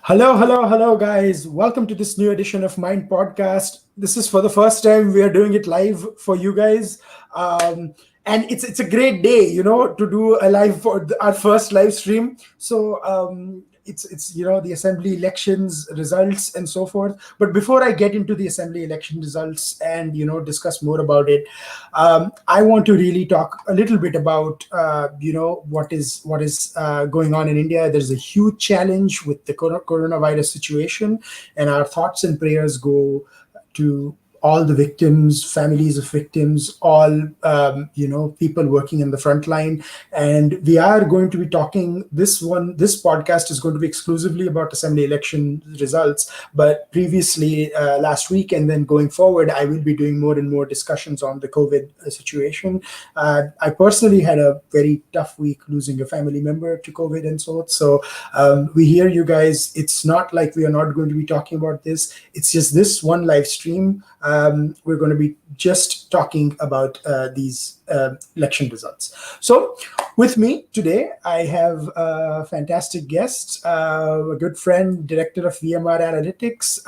Hello, guys. Welcome to this new edition of Mind Podcast. This is for the first time we are doing it live for you guys. And it's a great day, to do a live for our first live stream. So it's the assembly elections results and so forth. But before I get into the assembly election results and discuss more about it, I want to really talk a little bit about what is going on in India. There's a huge challenge with the coronavirus situation, and our thoughts and prayers go to all the victims, families of victims, all people working in the front line. And we are going to be talking, this podcast is going to be exclusively about assembly election results. But previously, last week and then going forward, I will be doing more and more discussions on the COVID situation. I personally had a very tough week losing a family member to COVID and so on. So we hear you guys. It's not like we are not going to be talking about this. It's just this one live stream. We're going to be just talking about these election results. So with me today, I have a fantastic guest, a good friend, director of VMR Analytics,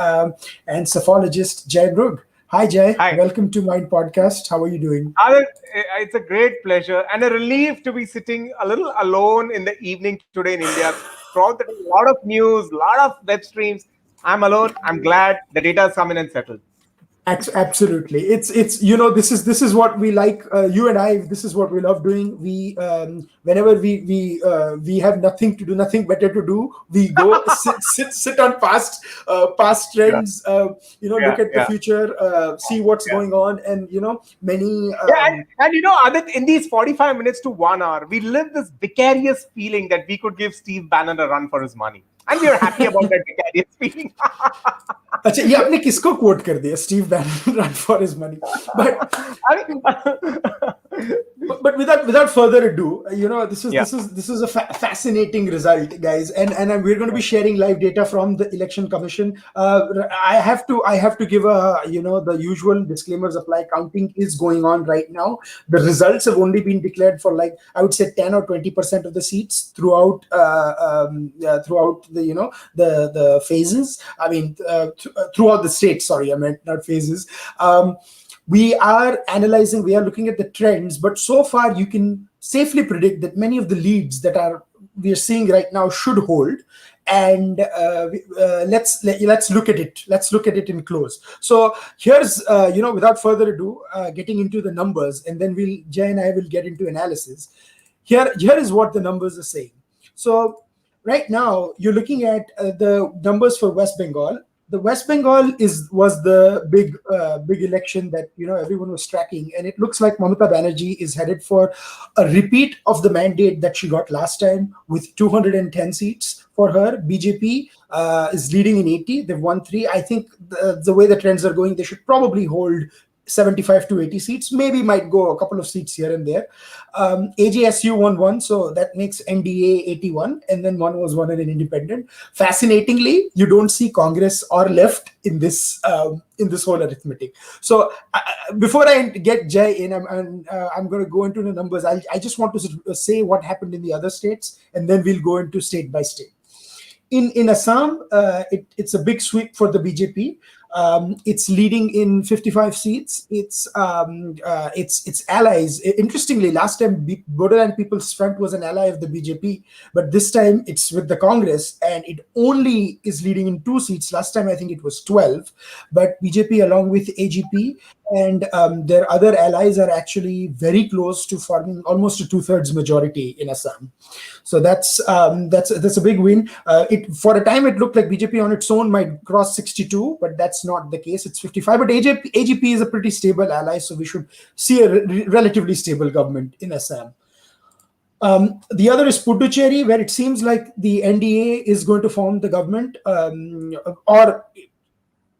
and psephologist Jai Mrug. Hi, Jai. Hi. Welcome to Mind Podcast. How are you doing? Aadit, it's a great pleasure and a relief to be sitting a little alone in the evening today in India. Throughout the day, a lot of news, a lot of web streams. I'm alone. I'm glad the data has come in and settled. Absolutely, it's this is what we like. You and I, this is what we love doing. We whenever we have nothing to do, nothing better to do, we go sit on past trends. Look at the future, see what's going on, and many. And Aadit, in these 45 minutes to 1 hour, we live this vicarious feeling that we could give Steve Bannon a run for his money. And we are happy about that vicarious feeling. अच्छा ये आपने किसको quote कर दिया? Steve Bannon run for his money. But without further ado, this is a fascinating result, guys, and we're going to be sharing live data from the election commission. I have to give the usual disclaimers apply. Counting is going on right now. The results have only been declared for I would say 10 or 20% of the seats throughout the phases. I mean throughout the states. Sorry, I meant not phases. We are analyzing, we are looking at the trends, but so far you can safely predict that many of the leads that we are seeing right now should hold. And let's look at it. Let's look at it in close. So here's without further ado, getting into the numbers, and then Jay and I will get into analysis. Here is what the numbers are saying. So right now you're looking at the numbers for West Bengal. The West Bengal was the big election that everyone was tracking, and it looks like Mamata Banerjee is headed for a repeat of the mandate that she got last time with 210 seats for her. BJP is leading in 80. They've won 3. I think the way the trends are going, they should probably hold 75 to 80 seats, maybe might go a couple of seats here and there. AJSU won 1, so that makes NDA 81, and then 1 was won in an independent. Fascinatingly, you don't see Congress or left in this whole arithmetic. So before I get Jai in, I'm going to go into the numbers. I just want to say what happened in the other states, and then we'll go into state by state. In Assam, it's a big sweep for the BJP. It's leading in 55 seats. It's allies. Interestingly, last time Bodoland People's Front was an ally of the BJP, but this time it's with the Congress, and it only is leading in 2 seats. Last time I think it was 12, but BJP along with AGP and their other allies are actually very close to forming almost a 2/3 majority in Assam. So that's a big win. For a time it looked like BJP on its own might cross 62, but that's not the case. It's 55. But AGP is a pretty stable ally, so we should see a relatively stable government in Assam. The other is Puducherry, where it seems like the NDA is going to form the government, or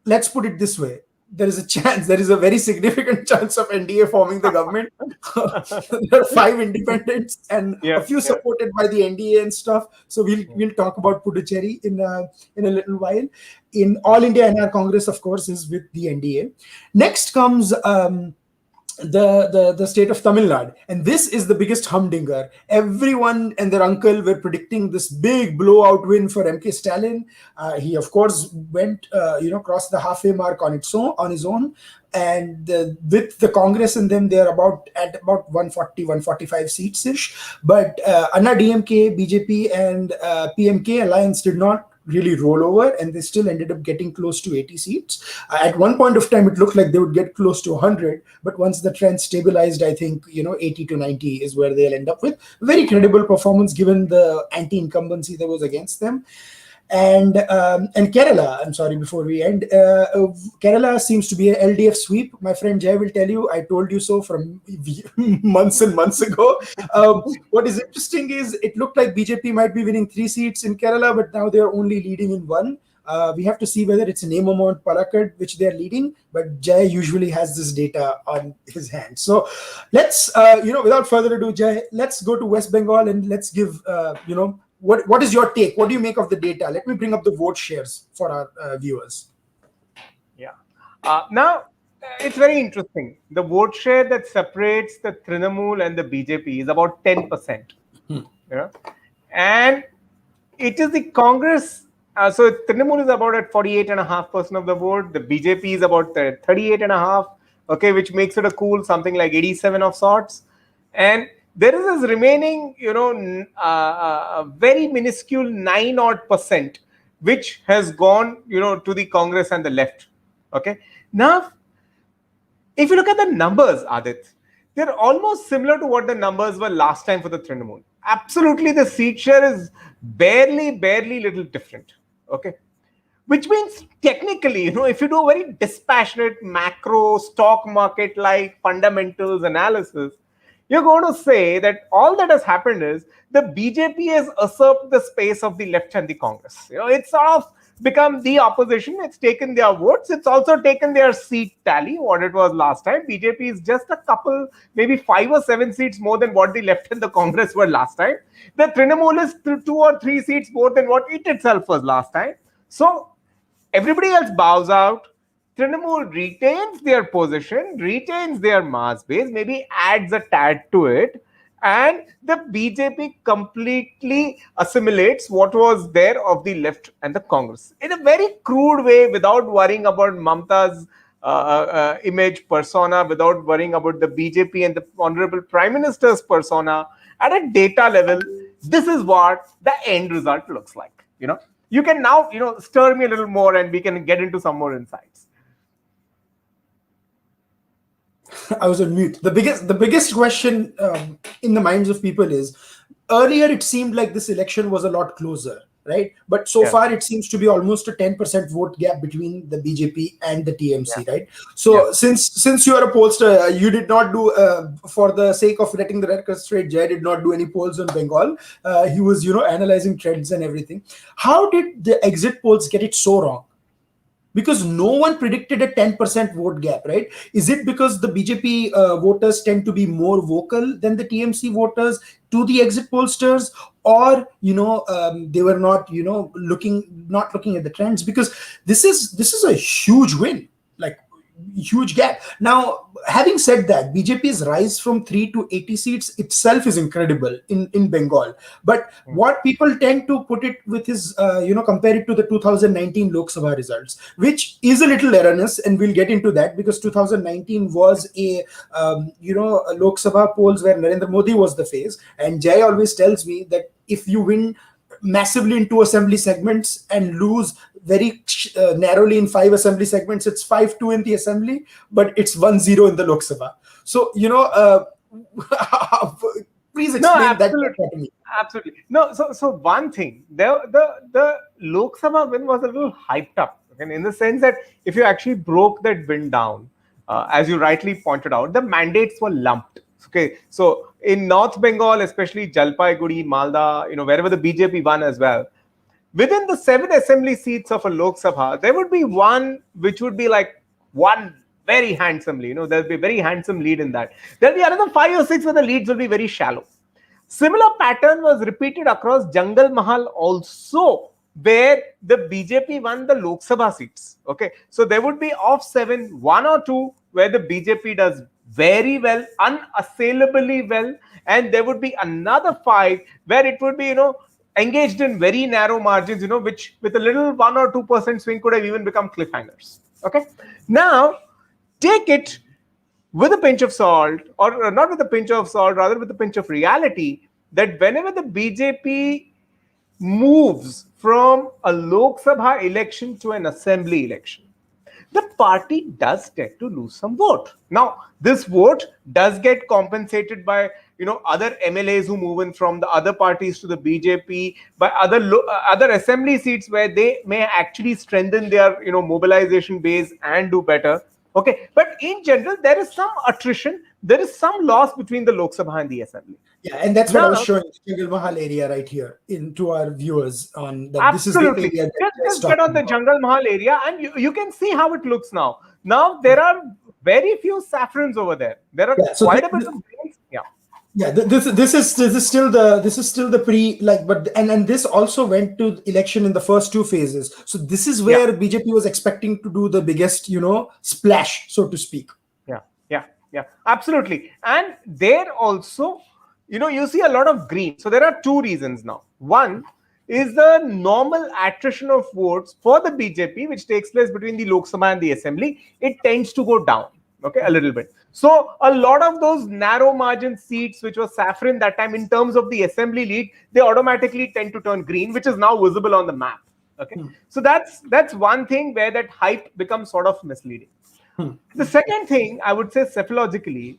let's put it this way. There is a very significant chance of NDA forming the government. There are 5 independents and a few supported by the NDA and stuff. So we'll talk about Puducherry in a little while. In All India NR Congress, of course, is with the NDA. Next comes the state of Tamil Nadu, and this is the biggest humdinger. Everyone and their uncle were predicting this big blowout win for MK Stalin. He of course went, crossed the halfway mark on his own, and with the Congress and them, they're at about 140, 145 seats ish. But Anna DMK, BJP, and PMK alliance did not really roll over, and they still ended up getting close to 80 seats. At one point of time, it looked like they would get close to 100, but once the trend stabilized, I think 80 to 90 is where they'll end up with. Very credible performance given the anti-incumbency that was against them. And Kerala, I'm sorry, before we end, Kerala seems to be an LDF sweep. My friend Jay will tell you, I told you so from months and months ago. What is interesting is it looked like BJP might be winning 3 seats in Kerala, but now they're only leading in 1. We have to see whether it's Nemamount Palakkad which they're leading, but Jay usually has this data on his hands. So let's, without further ado, Jay, let's go to West Bengal and let's give, what is your take? What do you make of the data? Let me bring up the vote shares for our viewers. Yeah. Now, it's very interesting. The vote share that separates the Trinamool and the BJP is about 10%. And it is the Congress. So Trinamool is about at 48.5% of the vote. The BJP is about 38.5%. Okay, which makes it a cool something like 87 of sorts. And there is this remaining, very minuscule 9% which has gone, to the Congress and the left. Okay. Now, if you look at the numbers, Aadit, they're almost similar to what the numbers were last time for the Trinamool. Absolutely, the seat share is barely little different. Okay. Which means technically, if you do a very dispassionate macro stock market like fundamentals analysis, you're going to say that all that has happened is the BJP has usurped the space of the left and the Congress. It's sort of become the opposition. It's taken their votes. It's also taken their seat tally, what it was last time. BJP is just a couple, maybe 5 or 7 seats more than what the left and the Congress were last time. The Trinamool is 2 or 3 seats more than what it itself was last time. So everybody else bows out. Trinamool retains their position, retains their mass base, maybe adds a tad to it, and the BJP completely assimilates what was there of the left and the Congress in a very crude way, without worrying about Mamata's image persona, without worrying about the BJP and the Honorable Prime Minister's persona. At a data level, this is what the end result looks like. You can now, stir me a little more and we can get into some more insights. I was on mute. The biggest question in the minds of people is, earlier it seemed like this election was a lot closer, right? But so far it seems to be almost a 10% vote gap between the BJP and the TMC, right? So since you are a pollster, you did not do, for the sake of letting the record straight, Jay did not do any polls on Bengal. He was, analyzing trends and everything. How did the exit polls get it so wrong? Because no one predicted a 10% vote gap, right? Is it because the BJP voters tend to be more vocal than the TMC voters to the exit pollsters, or they were not looking at the trends? Because this is a huge win, like huge gap. Now, having said that, BJP's rise from 3 to 80 seats itself is incredible in Bengal. But what people tend to put it with is, compare it to the 2019 Lok Sabha results, which is a little erroneous, and we'll get into that, because 2019 was a Lok Sabha polls where Narendra Modi was the face. And Jay always tells me that if you win massively in 2 assembly segments and lose very narrowly in 5 assembly segments, it's 5-2 in the assembly, but it's 1-0 in the Lok Sabha. So, please explain that to me. Absolutely. No, so one thing, the Lok Sabha win was a little hyped up, okay, in the sense that if you actually broke that win down, as you rightly pointed out, the mandates were lumped. Okay, so in North Bengal, especially Jalpaiguri, Malda, wherever the BJP won as well, within the 7 assembly seats of a Lok Sabha, there would be one which would be like one very handsomely, there'll be a very handsome lead in that. There'll be another 5 or 6 where the leads will be very shallow. Similar pattern was repeated across Jangal Mahal also, where the BJP won the Lok Sabha seats. Okay, so there would be of 7, 1 or 2 where the BJP does very well, unassailably well, and there would be another fight where it would be, engaged in very narrow margins, which with a little 1 or 2% swing could have even become cliffhangers. Okay, now take it with a pinch of salt, or not with a pinch of salt, rather with a pinch of reality, that whenever the BJP moves from a Lok Sabha election to an assembly election, the party does tend to lose some vote. Now, this vote does get compensated by other MLAs who move in from the other parties to the BJP, by other assembly seats where they may actually strengthen their mobilization base and do better. Okay, but in general, there is some attrition, there is some loss between the Lok Sabha and the assembly. Yeah, and that's what I was Now, showing Jungle Mahal area right here to our viewers on that. This is the absolutely. area that we're Just get on talking the about. Jungle Mahal area and you can see how it looks now. Now, there are very few saffrons over there. There are Yeah, so quite a bit of grains. Yeah. yeah, this is still the pre, like, but and this also went to election in the first two phases. So this is Yeah. where BJP was expecting to do the biggest splash, so to speak. Yeah, absolutely. And there also, you see a lot of green. So there are two reasons now. One is the normal attrition of votes for the BJP, which takes place between the Lok Sabha and the assembly. It tends to go down, okay, a little bit. So a lot of those narrow margin seats, which was saffron that time in terms of the assembly lead, they automatically tend to turn green, which is now visible on the map. Okay, so that's one thing where that hype becomes sort of misleading. The second thing I would say cephalogically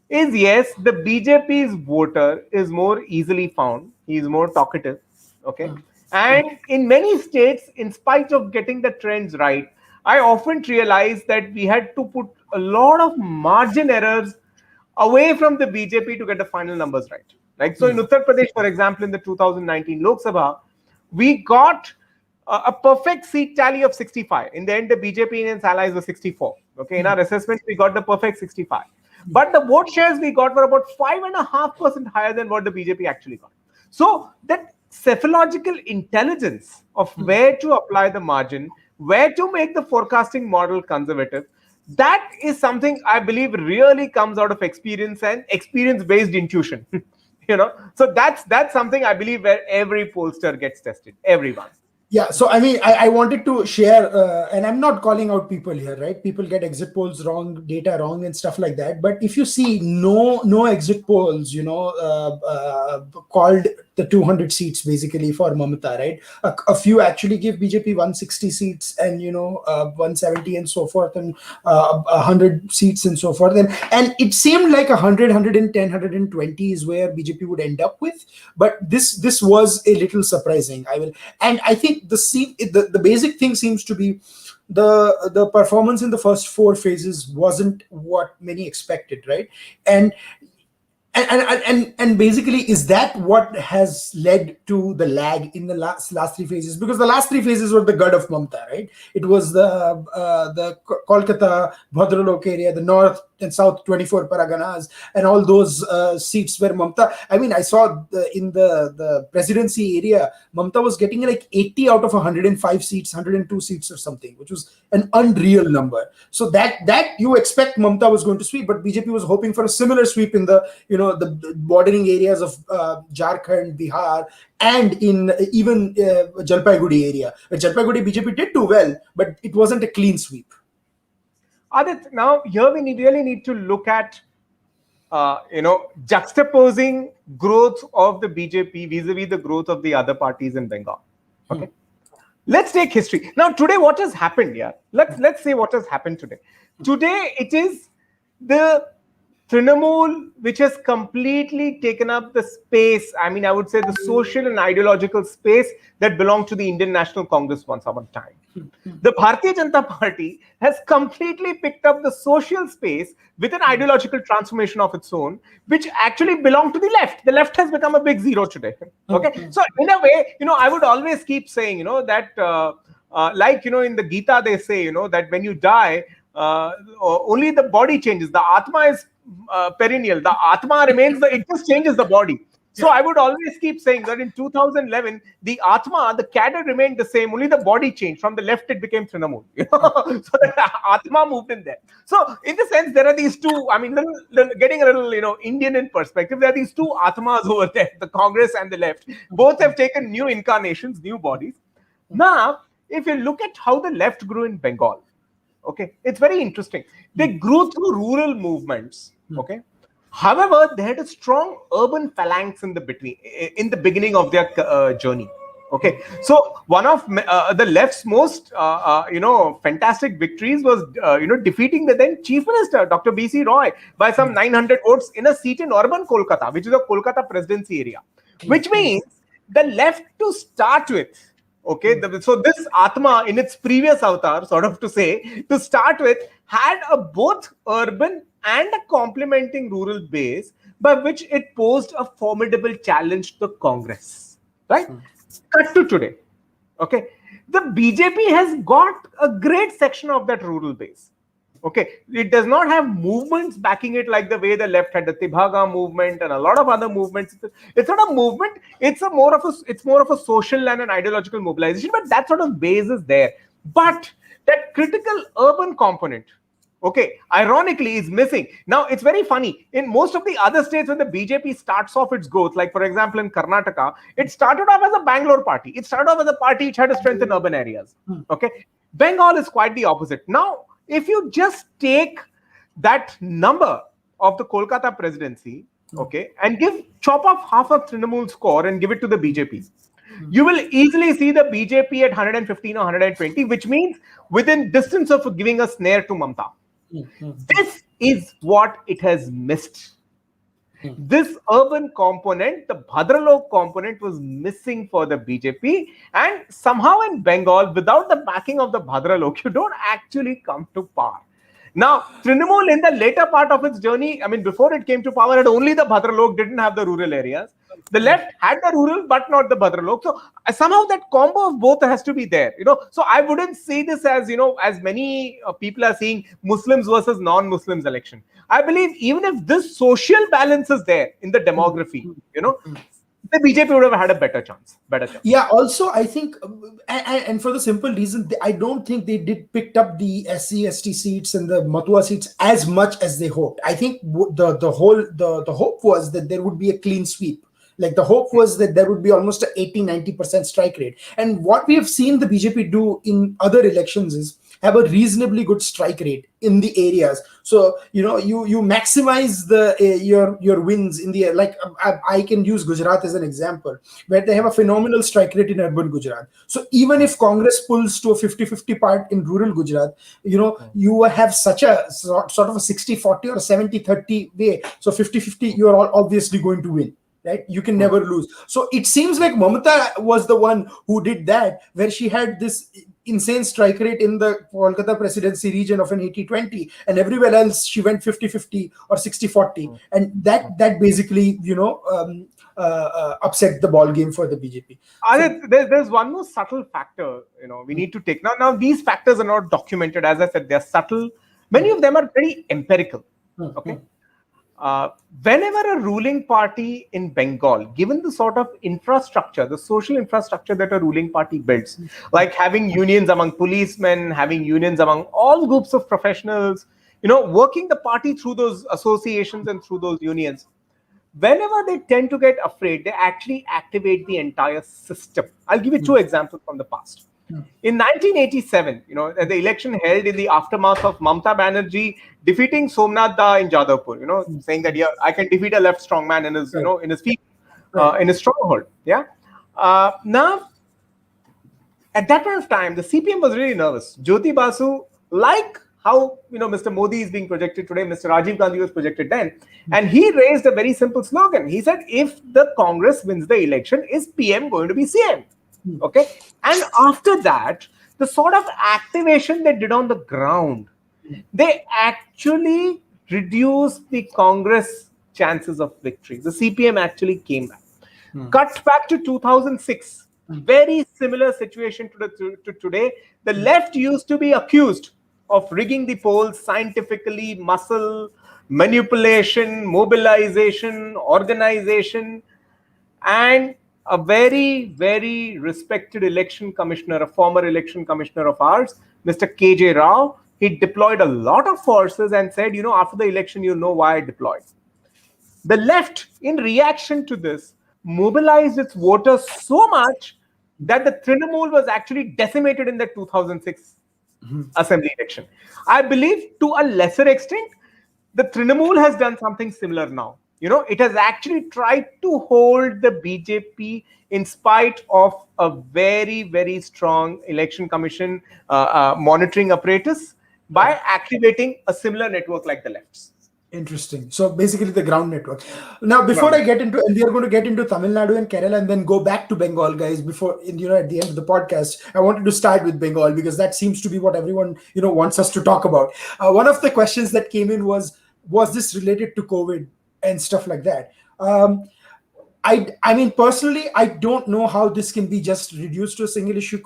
is, yes, the BJP's voter is more easily found. He is more talkative. Okay. And in many states, in spite of getting the trends right, I often realized that we had to put a lot of margin errors away from the BJP to get the final numbers right. Like, so in Uttar Pradesh, for example, in the 2019 Lok Sabha, we got a perfect seat tally of 65. In the end, the BJP and its allies were 64. Okay, in our assessment, we got the perfect 65. But the vote shares we got were about 5.5% higher than what the BJP actually got. So that cephalological intelligence of where to apply the margin, where to make the forecasting model conservative, that is something I believe really comes out of experience and experience-based intuition. So that's something I believe where every pollster gets tested, everyone. Yeah, so I mean, I wanted to share, and I'm not calling out people here, right? People get exit polls wrong, data wrong, and stuff like that. But if you see no exit polls, called the 200 seats basically for Mamata, right? A few actually give BJP 160 seats and 170 and so forth, and 100 seats and so forth, and it seemed like 100, 110, 120 is where BJP would end up with. But this was a little surprising. And I think the basic thing seems to be the performance in the first four phases wasn't what many expected, right? And basically, is that what has led to the lag in the last three phases? Because the last three phases were the god of Mamata, right? It was the Kolkata, Bhadralok area, the north and south 24 Paraganas, and all those seats where Mamata. I mean, I saw in the presidency area, Mamata was getting like 80 out of 105 seats, 102 seats or something, which was an unreal number. So that you expect Mamata was going to sweep, but BJP was hoping for a similar sweep in the the bordering areas of Jharkhand, Bihar, and in even Jalpaiguri area. Jalpaiguri BJP did do well, but it wasn't a clean sweep. Adit, now here we really need to look at juxtaposing growth of the BJP vis-a-vis the growth of the other parties in Bengal. Okay. Let's take history. Now, today, what has happened? Yeah, let's say what has happened today. Today, it is the Trinamool which has completely taken up the space. I mean, I would say the social and ideological space that belonged to the Indian National Congress once upon a time. The Bharatiya Janata Party has completely picked up the social space with an ideological transformation of its own, which actually belonged to the left. The left has become a big zero today. Okay, so in a way, I would always keep saying, that in the Gita they say, that when you die, only the body changes. The Atma is perennial. The Atma remains. It just changes the body. So I would always keep saying that in 2011, the Atma, the cadre remained the same, only the body changed. From the left, it became Trinamool. So the Atma moved in there. So in the sense, there are these two, I mean, getting a little, Indian in perspective, there are these two Atmas over there, the Congress and the left. Both have taken new incarnations, new bodies. Now, if you look at how the left grew in Bengal, okay, it's very interesting. They grew through rural movements, okay. However, they had a strong urban phalanx in the beginning of their journey. Okay, so one of the left's most fantastic victories was defeating the then Chief Minister Dr. B.C. Roy by some 900 votes in a seat in urban Kolkata, which is a Kolkata presidency area, which means the left to start with. Okay, so this Atma in its previous avatar, sort of to start with, had a both urban and a complementing rural base by which it posed a formidable challenge to Congress. Right? Cut to today. Okay, the BJP has got a great section of that rural base. Okay, it does not have movements backing it like the way the left had the Tibhaga movement and a lot of other movements. It's not a movement. It's more of a social and an ideological mobilization. But that sort of base is there. But that critical urban component, okay, ironically, is missing. Now, it's very funny. In most of the other states, when the BJP starts off its growth, like for example in Karnataka, it started off as a Bangalore party. It started off as a party which had a strength in urban areas. Okay, Bengal is quite the opposite. Now, if you just take that number of the Kolkata presidency, okay, and chop off half of Trinamool's score and give it to the BJP, you will easily see the BJP at 115 or 120, which means within distance of giving a snare to Mamata. This is what it has missed. This urban component, the Bhadralok component, was missing for the BJP, and somehow in Bengal, without the backing of the Bhadralok, you don't actually come to power. Now, Trinamool in the later part of its journey, I mean, before it came to power, had only the Bhadralok, didn't have the rural areas. The left had the rural, but not the Bhadralok. So somehow that combo of both has to be there. So I wouldn't see this as, as many people are seeing Muslims versus non-Muslims election. I believe even if this social balance is there in the demography, the BJP would have had a better chance. Yeah, also I think, and for the simple reason, I don't think they did picked up the SC/ST seats and the Matua seats as much as they hoped. I think the hope was that there would be a clean sweep. Like the hope was that there would be almost an 80-90% strike rate. And what we have seen the BJP do in other elections is have a reasonably good strike rate in the areas. So you maximize your wins in the, like I can use Gujarat as an example, where they have a phenomenal strike rate in urban Gujarat. So even if Congress pulls to a 50-50 part in rural Gujarat, you have such a sort of a 60-40 or 70-30 way. So 50-50, you are obviously going to win. Right, you can never lose. So it seems like Mamata was the one who did that, where she had this insane strike rate in the Kolkata presidency region of an 80-20, and everywhere else she went 50-50 or 60-40, and that basically upset the ball game for the BJP. Aadit, there's one more subtle factor we need to take. Now these factors are not documented. As I said, they're subtle. Many of them are very empirical. Okay. Whenever a ruling party in Bengal, given the sort of infrastructure, the social infrastructure that a ruling party builds, like having unions among policemen, having unions among all groups of professionals, working the party through those associations and through those unions, whenever they tend to get afraid, they actually activate the entire system. I'll give you two examples from the past. In 1987, the election held in the aftermath of Mamata Banerjee defeating Somnath Da in Jadavpur, saying that I can defeat a left strongman in his, in his feet, in his stronghold. Yeah. Now, at that point of time, the CPM was really nervous. Jyoti Basu, like how Mr. Modi is being projected today, Mr. Rajiv Gandhi was projected then, and he raised a very simple slogan. He said, if the Congress wins the election, is PM going to be CM? Okay, and after that, the sort of activation they did on the ground, they actually reduced the Congress chances of victory. The CPM actually came back. Cut back to 2006, very similar situation to today. The left used to be accused of rigging the polls scientifically, muscle, manipulation, mobilization, organization. And a very, very respected election commissioner, a former election commissioner of ours, Mr. KJ Rao, he deployed a lot of forces and said, after the election, why I deployed. The left, in reaction to this, mobilized its voters so much that the Trinamool was actually decimated in the 2006 assembly election. I believe to a lesser extent, the Trinamool has done something similar now. It has actually tried to hold the BJP in spite of a very, very strong election commission monitoring apparatus by activating a similar network like the left's. Interesting. So basically the ground network. Now, before I get into, and we are going to get into Tamil Nadu and Kerala and then go back to Bengal, guys, before, at the end of the podcast, I wanted to start with Bengal because that seems to be what everyone, wants us to talk about. One of the questions that came in was this related to COVID and stuff like that? I mean, personally, I don't know how this can be just reduced to a single issue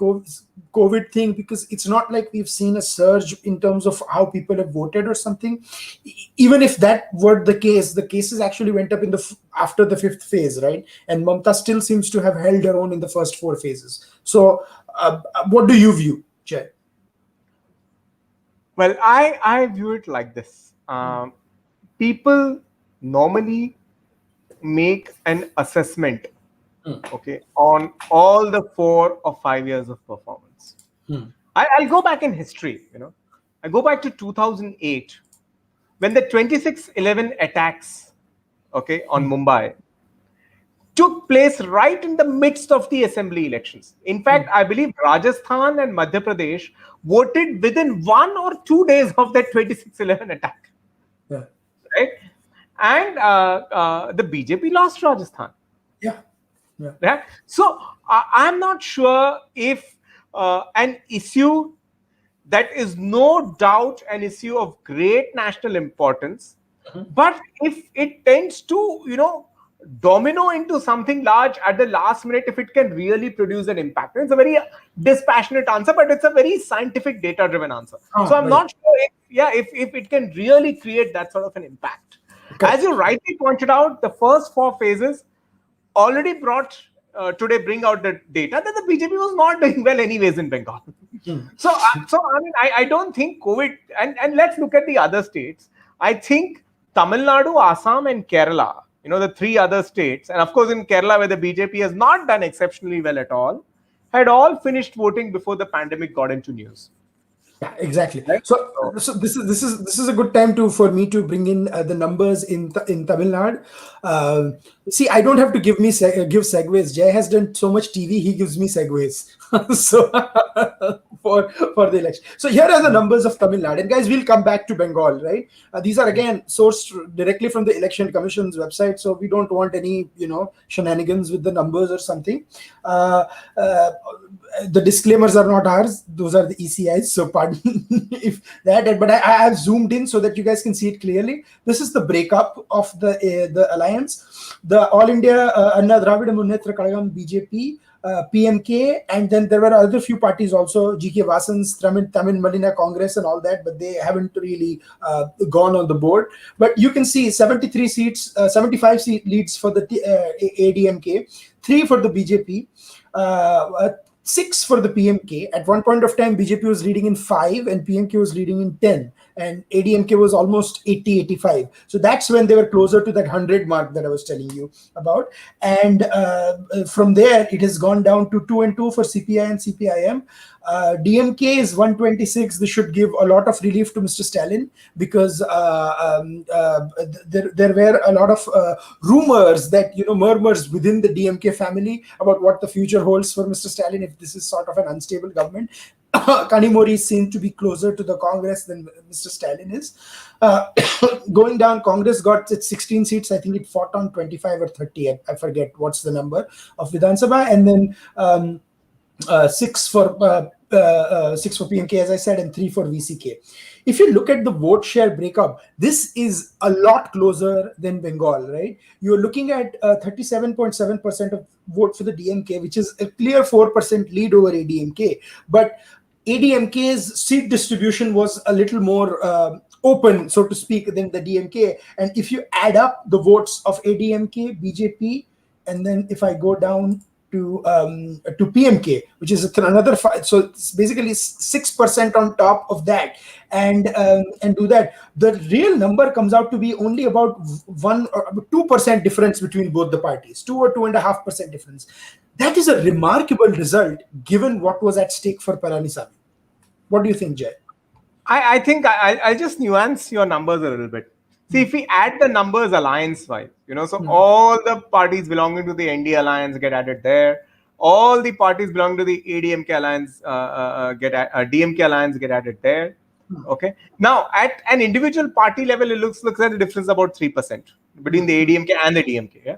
COVID thing, because it's not like we've seen a surge in terms of how people have voted or something. Even if that were the case, the cases actually went up after the fifth phase, right? And Mamata still seems to have held her own in the first four phases. So, what do you view, Jay? Well, I view it like this. People normally make an assessment, okay, on all the 4 or 5 years of performance. I'll go back in history. I go back to 2008 when the 26/11 attacks, okay, on Mumbai took place right in the midst of the assembly elections. In fact, I believe Rajasthan and Madhya Pradesh voted within 1 or 2 days of that 26/11 attack. Yeah. Right? And the BJP lost Rajasthan. Yeah. Right? So I'm not sure if an issue that is no doubt an issue of great national importance, but if it tends to, domino into something large at the last minute, if it can really produce an impact. It's a very dispassionate answer, but it's a very scientific, data-driven answer. So I'm not sure if it can really create that sort of an impact. Okay. As you rightly pointed out, the first 4 phases already bring out the data that the BJP was not doing well anyways in Bengal. So I mean, I don't think COVID, and let's look at the other states. I think Tamil Nadu, Assam, and Kerala, the 3 other states, and of course in Kerala where the BJP has not done exceptionally well at all, had all finished voting before the pandemic got into news. Yeah, exactly. Right? So this is a good time for me to bring in the numbers in Tamil Nadu. See, I don't have to give segues. Jay has done so much TV; he gives me segues. So for the election. So here are the numbers of Tamil Nadu, and guys, we'll come back to Bengal. Right? These are again sourced directly from the Election Commission's website, so we don't want any shenanigans with the numbers or something. The disclaimers are not ours; those are the ECI's. So pardon if that. But I have zoomed in so that you guys can see it clearly. This is the breakup of the alliance. The All India Anna Dravida Munnetra Kalagam BJP, PMK, and then there were other few parties also, GK Vasan's Tamil Malina Congress and all that, but they haven't really gone on the board. But you can see 73 seats, 75 seat leads for the ADMK, 3 for the BJP, 6 for the PMK. At one point of time, BJP was leading in 5 and PMK was leading in 10. And ADMK was almost 80, 85. So that's when they were closer to that 100 mark that I was telling you about. And from there, it has gone down to 2 and 2 for CPI and CPIM. DMK is 126. This should give a lot of relief to Mr. Stalin, because there were a lot of rumors that, murmurs within the DMK family about what the future holds for Mr. Stalin if this is sort of an unstable government. Kanimori seemed to be closer to the Congress than Mr. Stalin is. Going down, Congress got its 16 seats. I think it fought on 25 or 30. I forget what's the number of Vidhan Sabha. And then 6 for PMK, as I said, and 3 for VCK. If you look at the vote share breakup, this is a lot closer than Bengal, right? You're looking at 37.7% of vote for the DMK, which is a clear 4% lead over ADMK. But ADMK's seat distribution was a little more open, so to speak, than the DMK. And if you add up the votes of ADMK, BJP, and then if I go down to PMK, which is another 5, so it's basically 6% on top of that, and do that, the real number comes out to be only about 1 or 2% difference between both the parties, 2 or 2.5% difference. That is a remarkable result given what was at stake for Palanisamy. What do you think, Jay? I think I'll just nuance your numbers a little bit. See, if we add the numbers alliance-wise, so all the parties belonging to the ND alliance get added there. All the parties belonging to the ADMK alliance DMK alliance get added there. Okay. Now, at an individual party level, it looks at the difference about 3% between the ADMK and the DMK. Yeah.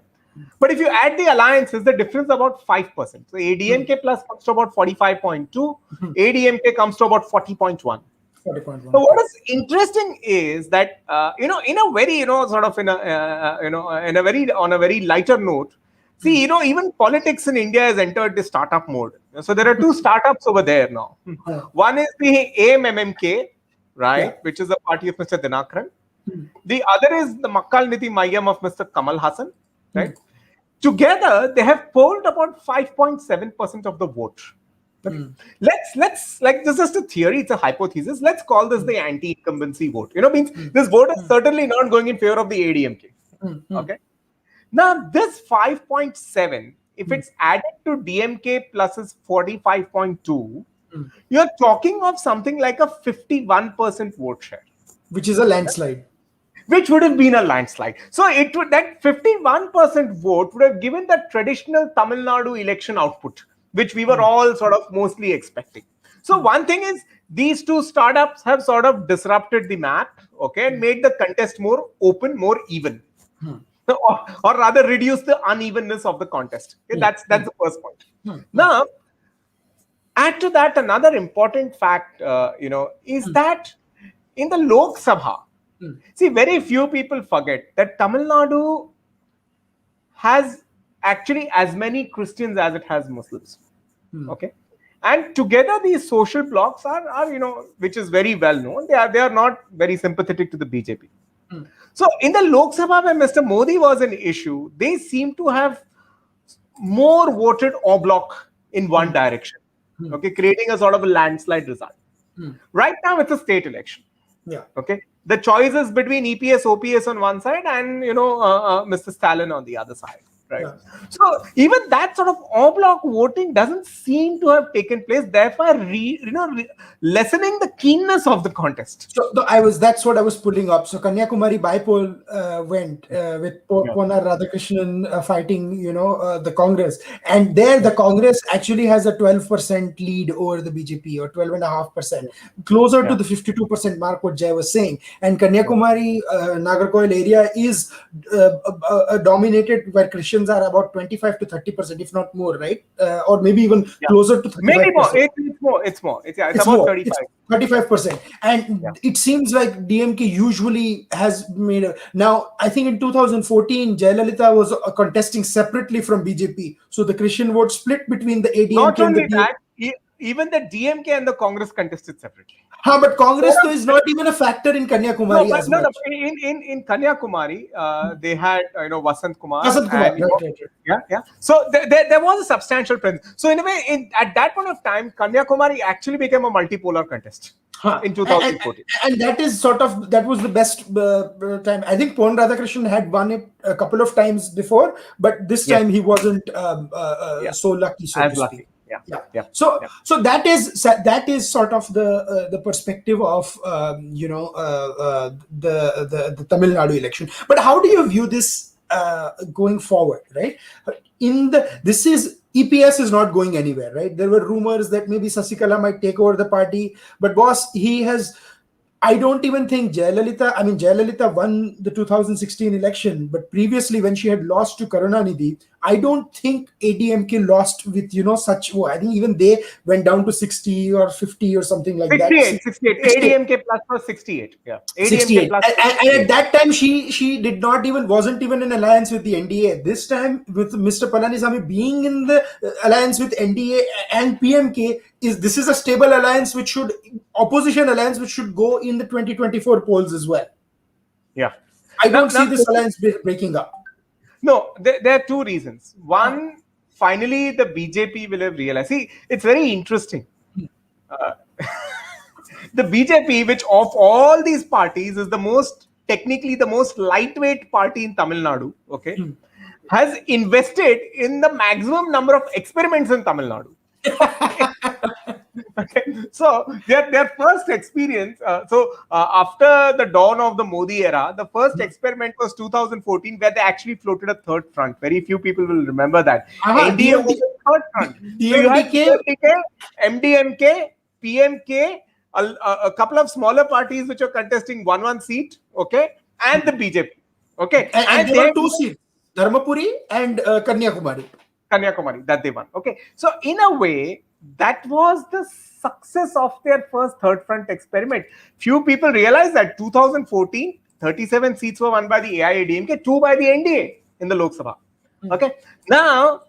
But if you add the alliances, the difference is about 5%. So ADMK plus comes to about 45.2. ADMK comes to about 40.1. So what is interesting is that in a very on a very lighter note, see, even politics in India has entered the startup mode. So there are two startups over there now. One is the AMMK, right, which is the party of Mr. Dinakaran. The other is the Makkal Niti Mayam of Mr. Kamal Hassan, right? Together, they have polled about 5.7% of the vote. Okay. Let's like, this is just a theory, it's a hypothesis. Let's call this the anti-incumbency vote. Means this vote is certainly not going in favor of the ADMK. Okay. Now, this 5.7, if it's added to DMK plus is 45.2, you're talking of something like a 51% vote share, which is a landslide. Which would have been a landslide. So that 51% vote would have given the traditional Tamil Nadu election output, which we were all sort of mostly expecting. So one thing is, these two startups have sort of disrupted the map, okay, and made the contest more open, more even, or rather reduce the unevenness of the contest. Okay, that's the first point. Now, add to that another important fact, is that in the Lok Sabha, see, very few people forget that Tamil Nadu has actually as many Christians as it has Muslims. Okay. And together these social blocs are which is very well known, they are not very sympathetic to the BJP. So in the Lok Sabha, when Mr. Modi was an issue, they seem to have more voted en bloc in one direction. Okay, creating a sort of a landslide result. Right now it's a state election. Yeah. Okay. The choice is between EPS, OPS on one side and Mr. Stalin on the other side. Right. Yeah. So even that sort of en bloc voting doesn't seem to have taken place, therefore lessening the keenness of the contest. So that's what I was pulling up. So Kanyakumari bypoll went with Ponar Radhakrishnan fighting the Congress, and there the Congress actually has a 12% lead over the BJP, or 12.5%, closer to the 52% mark what Jay was saying. And Kanyakumari Nagarcoil area is dominated where Christians are about 25 to 30%, if not more, right? Or maybe even closer to 35%. Maybe more. It's more. It's about more. 35. It's 35%. And it seems like DMK usually has made now, I think in 2014, Jayalalitha was contesting separately from BJP. So the Christian vote split between the ADMK Not only and the that, even the DMK and the Congress contested separately. But Congress is not even a factor in Kanyakumari as much. In Kanyakumari, they had Vasant Kumar. Right. Yeah. So there was a substantial presence. So in a way, at that point of time, Kanyakumari actually became a multipolar contest in 2014. And that was the best time. I think Pon Radhakrishnan had won it a couple of times before, but this time he wasn't so lucky, so to speak. Yeah. So that is sort of the perspective of the Tamil Nadu election. But how do you view this going forward, right? EPS is not going anywhere, right? There were rumors that maybe Sasikala might take over the party, but boss, I don't even think Jayalalitha won the 2016 election, but previously when she had lost to Karunanidhi, I don't think ADMK lost with, I think even they went down to 60 or 50 or something like 68. ADMK plus was 68. Yeah. ADMK 68. Plus and at that time, she wasn't even in alliance with the NDA. This time, with Mr. Palanisamy being in the alliance with NDA and PMK, this is a stable alliance opposition alliance which should go in the 2024 polls as well. Yeah. I don't see this alliance breaking up. No, there are two reasons. One, finally, the BJP will have realized. See, it's very interesting. Uh, the BJP, which of all these parties is the most technically the most lightweight party in Tamil Nadu, okay, has invested in the maximum number of experiments in Tamil Nadu. Okay. So their first experience. After the dawn of the Modi era, the first experiment was 2014, where they actually floated a third front. Very few people will remember that. NDA was a third front. So you had DMDK. MDMK, PMK, a couple of smaller parties which are contesting one seat, okay, and the BJP, okay, And there were two seats, Dharmapuri and Kanyakumari. Kanyakumari, that they won. Okay. So in a way, that was the success of their first third front experiment. Few people realize that 2014, 37 seats were won by the AIADMK, 2 by the NDA in the Lok Sabha. Okay. Now,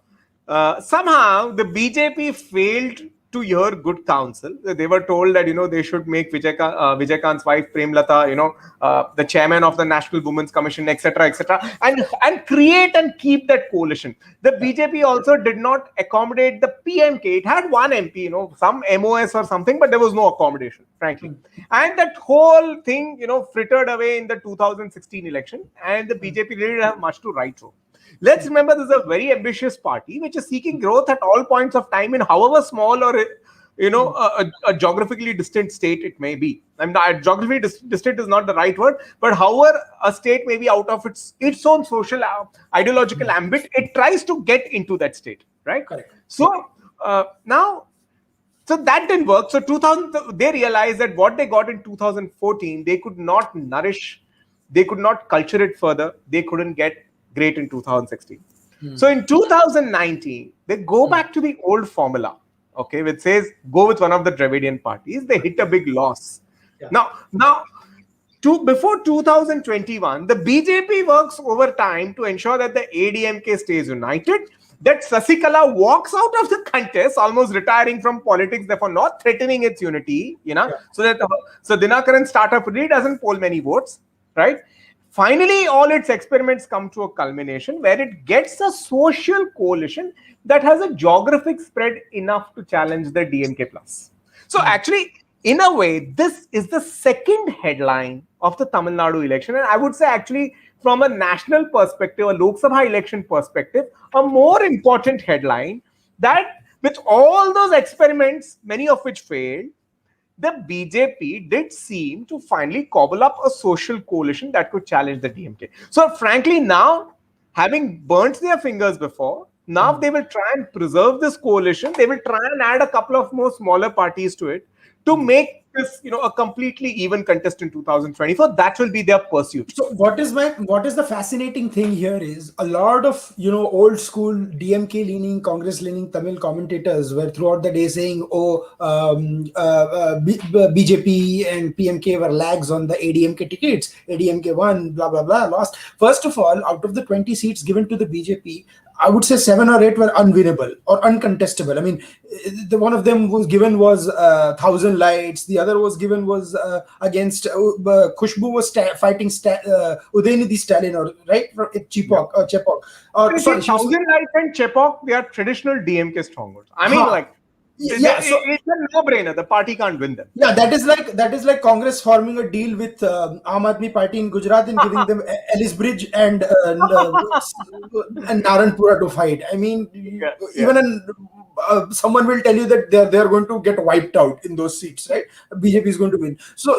somehow the BJP failed to hear good counsel. They were told that, they should make Vijay Kant's wife Premlata, the chairman of the National Women's Commission, etc., and create and keep that coalition. The BJP also did not accommodate the PMK. It had one MP, some MOS or something, but there was no accommodation, frankly. And that whole thing, frittered away in the 2016 election, and the BJP didn't have much to write to. Let's remember, this is a very ambitious party which is seeking growth at all points of time in however small or a geographically distant state it may be. I mean, geographically distant is not the right word, but however a state may be out of its own social ideological ambit, it tries to get into that state, right? Correct. So now. So that didn't work. So 2000, they realized that what they got in 2014, they could not nourish, they could not culture it further. They couldn't get great in 2016. So in 2019, they go back to the old formula, okay, which says go with one of the Dravidian parties. They hit a big loss. Yeah. Now, before 2021, the BJP works overtime to ensure that the ADMK stays united, that Sasikala walks out of the contest, almost retiring from politics, therefore not threatening its unity, so Dinakaran's startup really doesn't poll many votes, right? Finally, all its experiments come to a culmination where it gets a social coalition that has a geographic spread enough to challenge the DMK plus. So actually, in a way, this is the second headline of the Tamil Nadu election. And I would say actually, from a national perspective, a Lok Sabha election perspective, a more important headline that with all those experiments, many of which failed, the BJP did seem to finally cobble up a social coalition that could challenge the DMK. So frankly, now, having burnt their fingers before, now they will try and preserve this coalition. They will try and add a couple of more smaller parties to it to make this, a completely even contest in 2024. That will be their pursuit. So what is the fascinating thing here is a lot of old school DMK leaning, Congress leaning Tamil commentators were throughout the day saying, BJP and PMK were lags on the ADMK tickets. ADMK won, blah blah blah, lost. First of all, out of the 20 seats given to the BJP, I would say 7 or 8 were unwinnable or uncontestable. I mean, the one of them was given was 1,000 Lights. The other was given was against Khushbu was fighting Udaynidhi Stalin, or right, Chepok. Sorry, 1,000 Lights and Chepok, they are traditional DMK strongholds. I mean, it's a no-brainer. The party can't win them. Yeah, that is like Congress forming a deal with Aam Aadmi Party in Gujarat and giving them Ellis Bridge and Naranpura to fight. I mean, even someone will tell you that they're going to get wiped out in those seats, right? BJP is going to win. So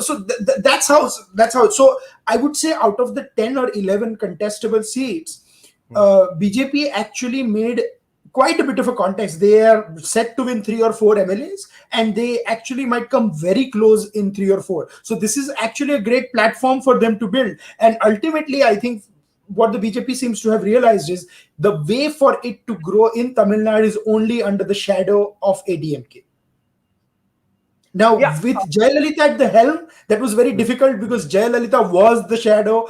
that's how. So I would say out of the 10 or 11 contestable seats, BJP actually made quite a bit of a contest. They are set to win 3 or 4 MLAs, and they actually might come very close in 3 or 4. So this is actually a great platform for them to build. And ultimately, I think what the BJP seems to have realized is the way for it to grow in Tamil Nadu is only under the shadow of ADMK. Now, with Jayalalitha at the helm, that was very difficult because Jayalalitha was the shadow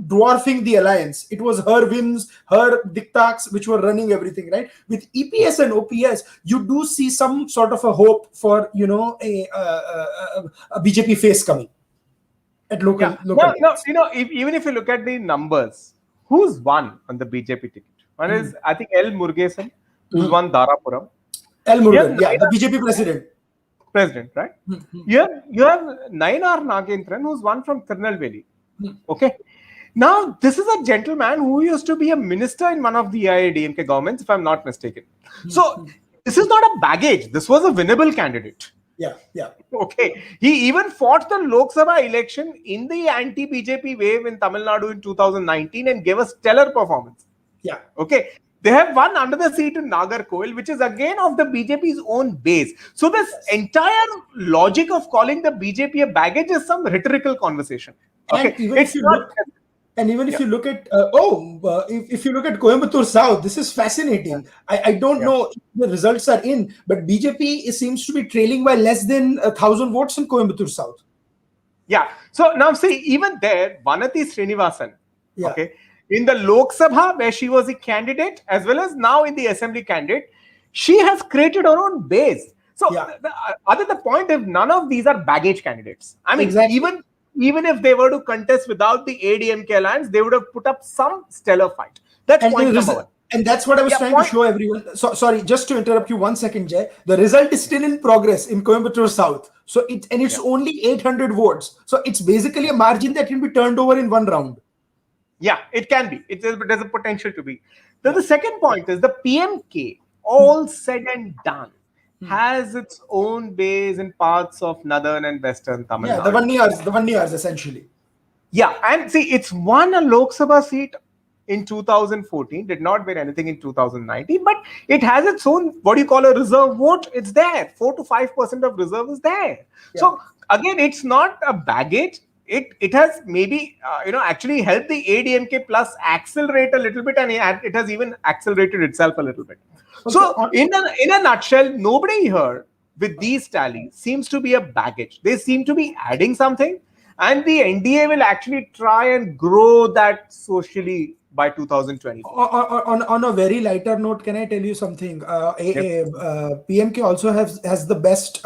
dwarfing the alliance. It was her whims, her diktats, which were running everything, right? With EPS and OPS, you do see some sort of a hope for, a BJP face coming at local. No, even if you look at the numbers, who's won on the BJP ticket. One is, I think, L. Murugesan, who's won Darapuram. L. You have Murugan, yeah, the BJP president. president, right? You have Nayanar Nagendran, who's won from Tirunelveli. Okay. Now, this is a gentleman who used to be a minister in one of the AIADMK governments, if I'm not mistaken. So, this is not a baggage. This was a winnable candidate. Yeah. Okay. He even fought the Lok Sabha election in the anti-BJP wave in Tamil Nadu in 2019 and gave a stellar performance. Yeah. Okay. They have won another seat in Nagarkoil, which is again of the BJP's own base. So this entire logic of calling the BJP a baggage is some rhetorical conversation. Okay. And even if you look, if you look at if you look at Coimbatore South, this is fascinating. I don't know if the results are in, but BJP seems to be trailing by less than 1,000 votes in Coimbatore South. Yeah. So now see, even there, Vanati Srinivasan, okay, in the Lok Sabha where she was a candidate, as well as now in the Assembly candidate, she has created her own base. So the point is, none of these are baggage candidates. I mean, even if they were to contest without the ADMK alliance, they would have put up some stellar fight. That's point number one. And that's what I was trying to show everyone. So, sorry, just to interrupt you 1 second, Jay. The result is still in progress in Coimbatore South. So it's only 800 votes. So it's basically a margin that can be turned over in one round. Yeah, it can be. There's a potential to be. Then the second point is the PMK, all said and done, has its own base in parts of northern and western Tamil Nadu. Yeah, the Vanniyars essentially. Yeah, and see, it's won a Lok Sabha seat in 2014, did not win anything in 2019, but it has its own, what do you call a reserve vote? It's there. 4 to 5% of reserve is there. Yeah. So again, it's not a baggage. It has maybe actually helped the ADMK plus accelerate a little bit, and it has even accelerated itself a little bit. So in a nutshell, nobody here with these tallies seems to be a baggage. They seem to be adding something, and the NDA will actually try and grow that socially by 2024. On a very lighter note, can I tell you something? PMK also has the best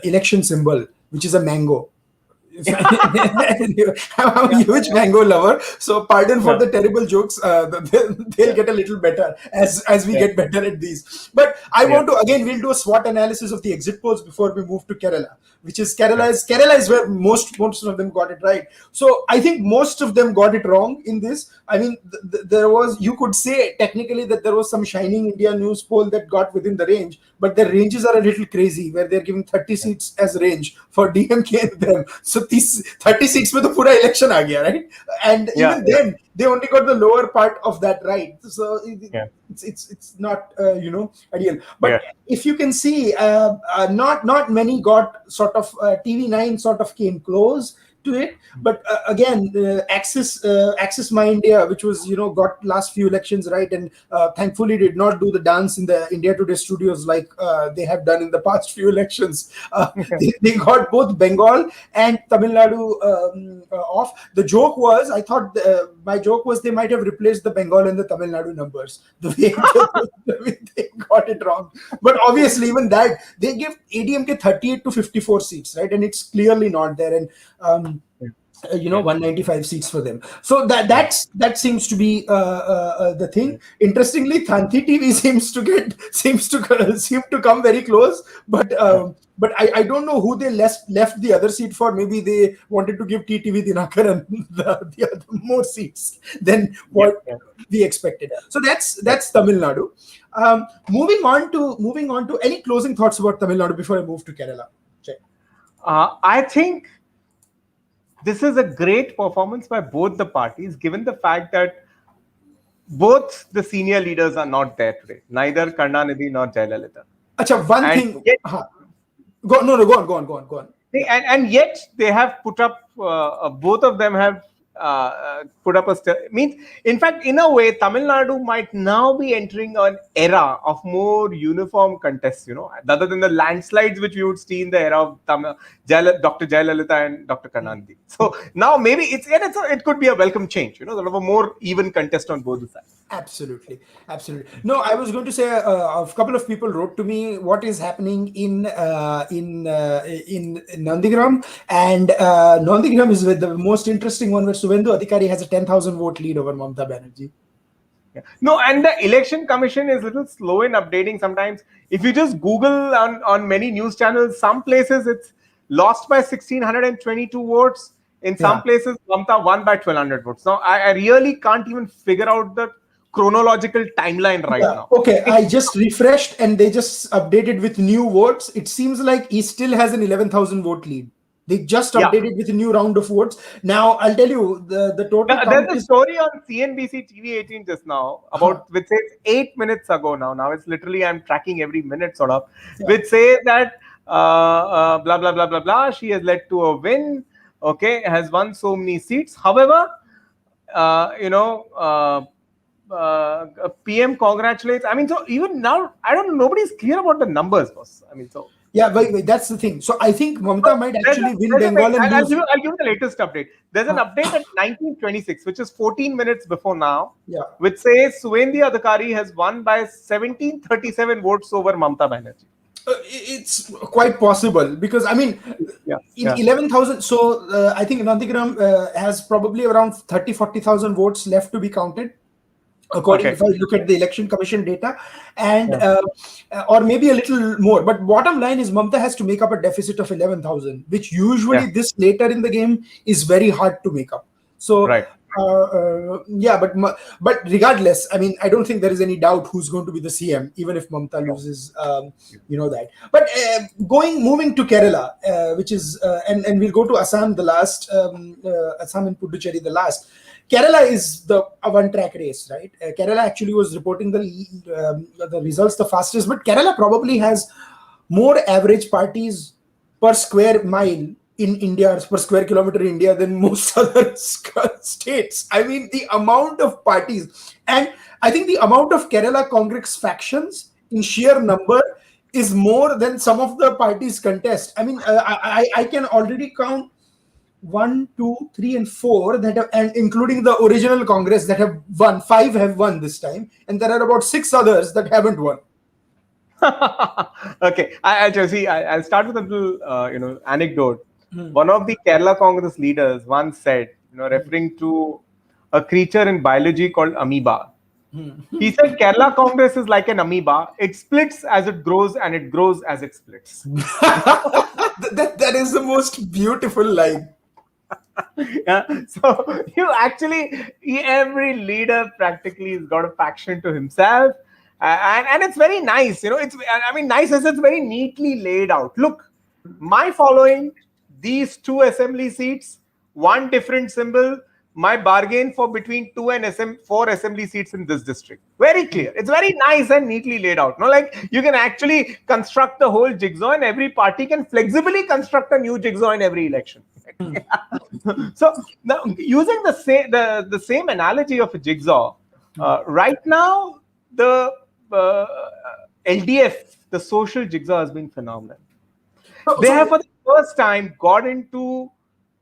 election symbol, which is a mango. I'm a huge mango lover, so pardon for the terrible jokes. They'll get a little better as we get better at these. But I want to, again, we'll do a SWOT analysis of the exit polls before we move to Kerala, which is Kerala is where most of them got it right. So I think most of them got it wrong in this. I mean, you could say technically that there was some Shining India news poll that got within the range, but their ranges are a little crazy, where they're giving 30 seats as range for DMK and them. So 30 seats with the pura election aa gaya, right? And even then, they only got the lower part of that right. So it's not ideal. But if you can see, not many got sort of TV9 sort of came close to it, but again, Axis My India, which was got last few elections right, and thankfully did not do the dance in the India Today studios like they have done in the past few elections. They got both Bengal and Tamil Nadu off. The joke was, I thought my joke was they might have replaced the Bengal and the Tamil Nadu numbers the way they got it wrong. But obviously, even that, they give ADMK 38 to 54 seats, right? And it's clearly not there. And 195 seats for them. So that seems to be the thing. Interestingly, Thanthi TV seem to come very close, but I don't know who they left the other seat for. Maybe they wanted to give TTV Dinakaran the other more seats than what we expected. So that's Tamil Nadu. Moving on to any closing thoughts about Tamil Nadu before I move to Kerala? I think this is a great performance by both the parties, given the fact that both the senior leaders are not there today. Neither Karunanidhi nor Jayalalitha. Go on. And yet they have put up, both of them have put up in fact, in a way, Tamil Nadu might now be entering an era of more uniform contests, other than the landslides which we would see in the era of Dr. Jayalalitha and Dr. Karunanidhi. So now maybe it could be a welcome change, sort of a more even contest on both sides. Absolutely. No, I was going to say a couple of people wrote to me what is happening in Nandigram, and Nandigram is the most interesting one, where Suvendu Adhikari has a 10,000 vote lead over Mamata Banerjee. Yeah. No, and the election commission is a little slow in updating sometimes. If you just Google on many news channels, some places it's lost by 1,622 votes. In some places, Mamata won by 1,200 votes. Now, I really can't even figure out the chronological timeline right now. Okay, I just refreshed and they just updated with new votes. It seems like he still has an 11,000 vote lead. They just updated with a new round of votes. Now, I'll tell you, the total count There's a is... story on CNBC TV18 just now about which says 8 minutes ago now it's literally I'm tracking every minute sort of, which says that blah blah blah blah blah. She has led to a win. Okay, has won so many seats. However, PM congratulates. I mean, so even now, I don't know. Nobody's clear about the numbers, boss. I mean, so. Yeah, wait, that's the thing. So I think Mamata might actually win Bengal and lose. I'll give you the latest update. There's an update at 1926, which is 14 minutes before now, which says Suvendu Adhikari has won by 1,737 votes over Mamata Banerjee. It's quite possible because, I mean, in 11,000, so I think Nandigram has probably around 30-40,000 votes left to be counted. According, if I look at the election commission data, and or maybe a little more, but bottom line is Mamata has to make up a deficit of 11,000, which usually this later in the game is very hard to make up. So but regardless, I mean, I don't think there is any doubt who's going to be the CM, even if Mamata loses. You know that. But moving to Kerala, which is and we'll go to Assam the last, Assam and Puducherry the last. Kerala is the one-track race, right? Kerala actually was reporting the results the fastest, but Kerala probably has more average parties per square mile in India, per square kilometer in India than most other states. I mean, the amount of parties, and I think the amount of Kerala Congress factions in sheer number is more than some of the parties contest. I mean, I can already count 1, 2, 3, and 4 that have, and including the original Congress that have won. 5 have won this time, and there are about 6 others that haven't won. Okay, I'll start with a little anecdote. One of the Kerala Congress leaders once said, referring to a creature in biology called amoeba. He said Kerala Congress is like an amoeba. It splits as it grows and it grows as it splits. That is the most beautiful line. So every leader practically has got a faction to himself, and it's very nice. Nice as it's very neatly laid out. Look, my following, these 2 assembly seats, 1 different symbol. My bargain for between 2 and 4 assembly seats in this district. Very clear. It's very nice and neatly laid out. Like you can actually construct the whole jigsaw, and every party can flexibly construct a new jigsaw in every election. So now, using the same analogy of a jigsaw, right now the LDF, the social jigsaw, has been phenomenal. They have for the first time got into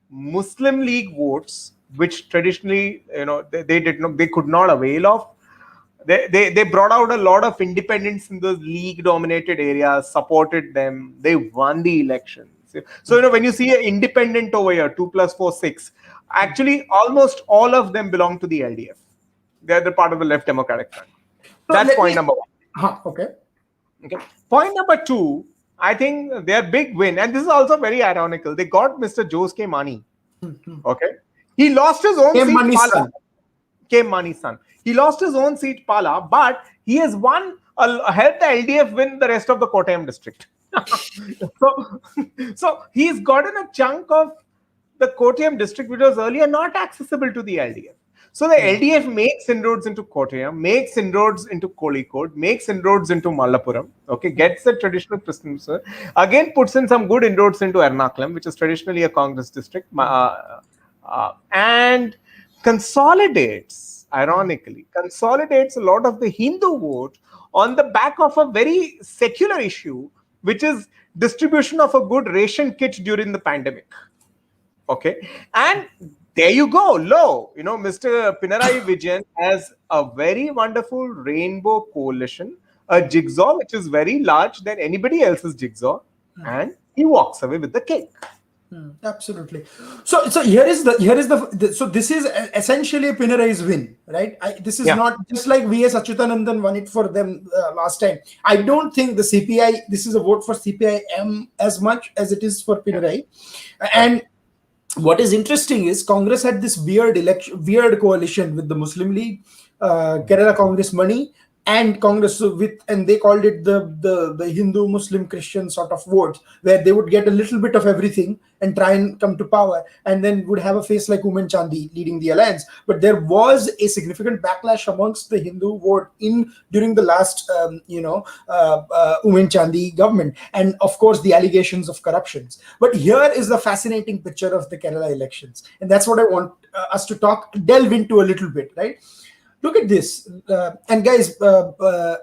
Muslim League votes, which traditionally, they could not avail of. They brought out a lot of independents in those league-dominated areas, supported them. They won the elections. So when you see an independent over here, 2 + 4 = 6, actually almost all of them belong to the LDF. They're the part of the Left Democratic Front. That's point number 1. Okay. Point number 2. I think their big win, and this is also very ironical. They got Mr. Jose K. Mani. Okay. He lost his own seat, Pala. K. Mani's son. He lost his own seat, Pala, but he has won, helped the LDF win the rest of the Kottayam district. So he's gotten a chunk of the Kottayam district, which was earlier not accessible to the LDF. So the LDF makes inroads into Kottayam, makes inroads into Kozhikode, makes inroads into Malappuram, gets the traditional Christian, again puts in some good inroads into Ernakulam, which is traditionally a Congress district, and consolidates a lot of the Hindu vote on the back of a very secular issue, which is distribution of a good ration kit during the pandemic. And there you go, Mr. Pinarayi Vijayan has a very wonderful rainbow coalition, a jigsaw which is very large than anybody else's jigsaw, and he walks away with the cake. Absolutely. So here is the so this is essentially Pinarai's win, right? This is Yeah. not just like V.S. Achyutanandan won it for them last time. I don't think the CPI. This is a vote for CPIM as much as it is for Yeah. Pinarai, Right. and what is interesting is Congress had this weird coalition with the Muslim League, Kerala Congress money, and Congress and they called it the Hindu, Muslim, Christian sort of votes, where they would get a little bit of everything and try and come to power, and then would have a face like Uman Chandi leading the alliance. But there was a significant backlash amongst the Hindu vote in during the last, Uman Chandi government, and of course the allegations of corruptions. But here is the fascinating picture of the Kerala elections, and that's what I want us to delve into a little bit, right? Look at this, and guys,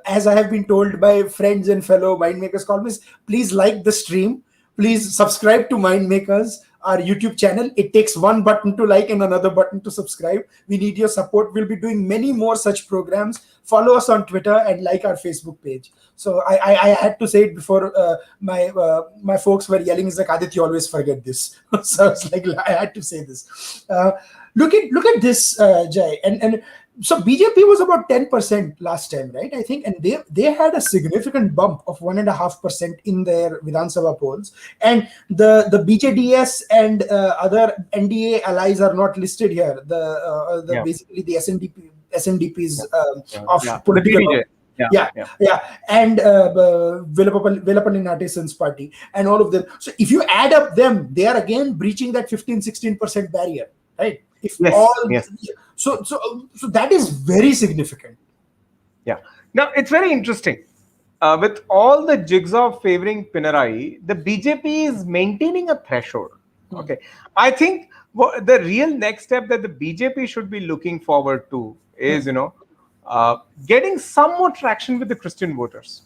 as I have been told by friends and fellow mind makers columnists, please like the stream, please subscribe to Mind Makers, our YouTube channel. It takes one button to like and another button to subscribe. We need your support. We'll be doing many more such programs. Follow us on Twitter and like our Facebook page. So I had to say it before my folks were yelling, "Is like Aadit, you always forget this." So I was like, I had to say this. Look at this, Jai, and so BJP was about 10% last time, right? I think, and they had a significant bump of 1.5% in their Vidhan Sabha polls, and the BJDS and other NDA allies are not listed here. The Yeah. basically the SNDP's Yeah. of Yeah. The political. BDJ. Yeah. Yeah, Yeah. yeah, and Velapalli Nateson's party and all of them. So if you add up them, they are again breaching that 15-16% barrier, right? If Yes. all Yes. so that is very significant. Yeah. Now it's very interesting. With all the jigsaw favoring Pinarai, the BJP is maintaining a threshold. Okay. I think the real next step that the BJP should be looking forward to is, getting some more traction with the Christian voters.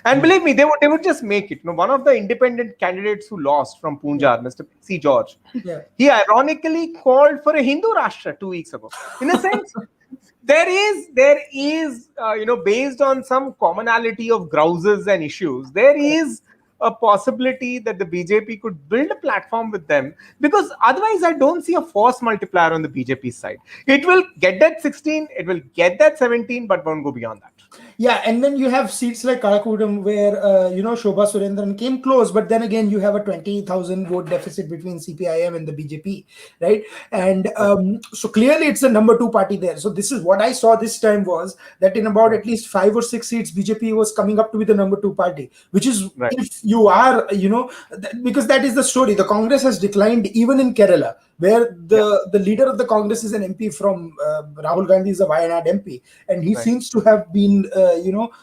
And believe me, they would just make it. One of the independent candidates who lost from Punjab, Mr. C. George, Yeah. he ironically called for a Hindu Rashtra 2 weeks ago. In a sense, there is based on some commonality of grouses and issues, there is a possibility that the BJP could build a platform with them, because otherwise I don't see a force multiplier on the BJP side. It will get that 16, it will get that 17, but won't go beyond that. Yeah, and then you have seats like Karakoram where Shobha Surendran came close, but then again you have a 20,000 vote deficit between CPIM and the BJP, right? And so clearly it's the number 2 party there. So this is what I saw this time was that in about at least 5 or 6 seats, BJP was coming up to be the number 2 party, which is Right. if you are, because that is the story. The Congress has declined even in Kerala, where the leader of the Congress is an MP from Rahul Gandhi is a Wayanad MP, and he Right. seems to have been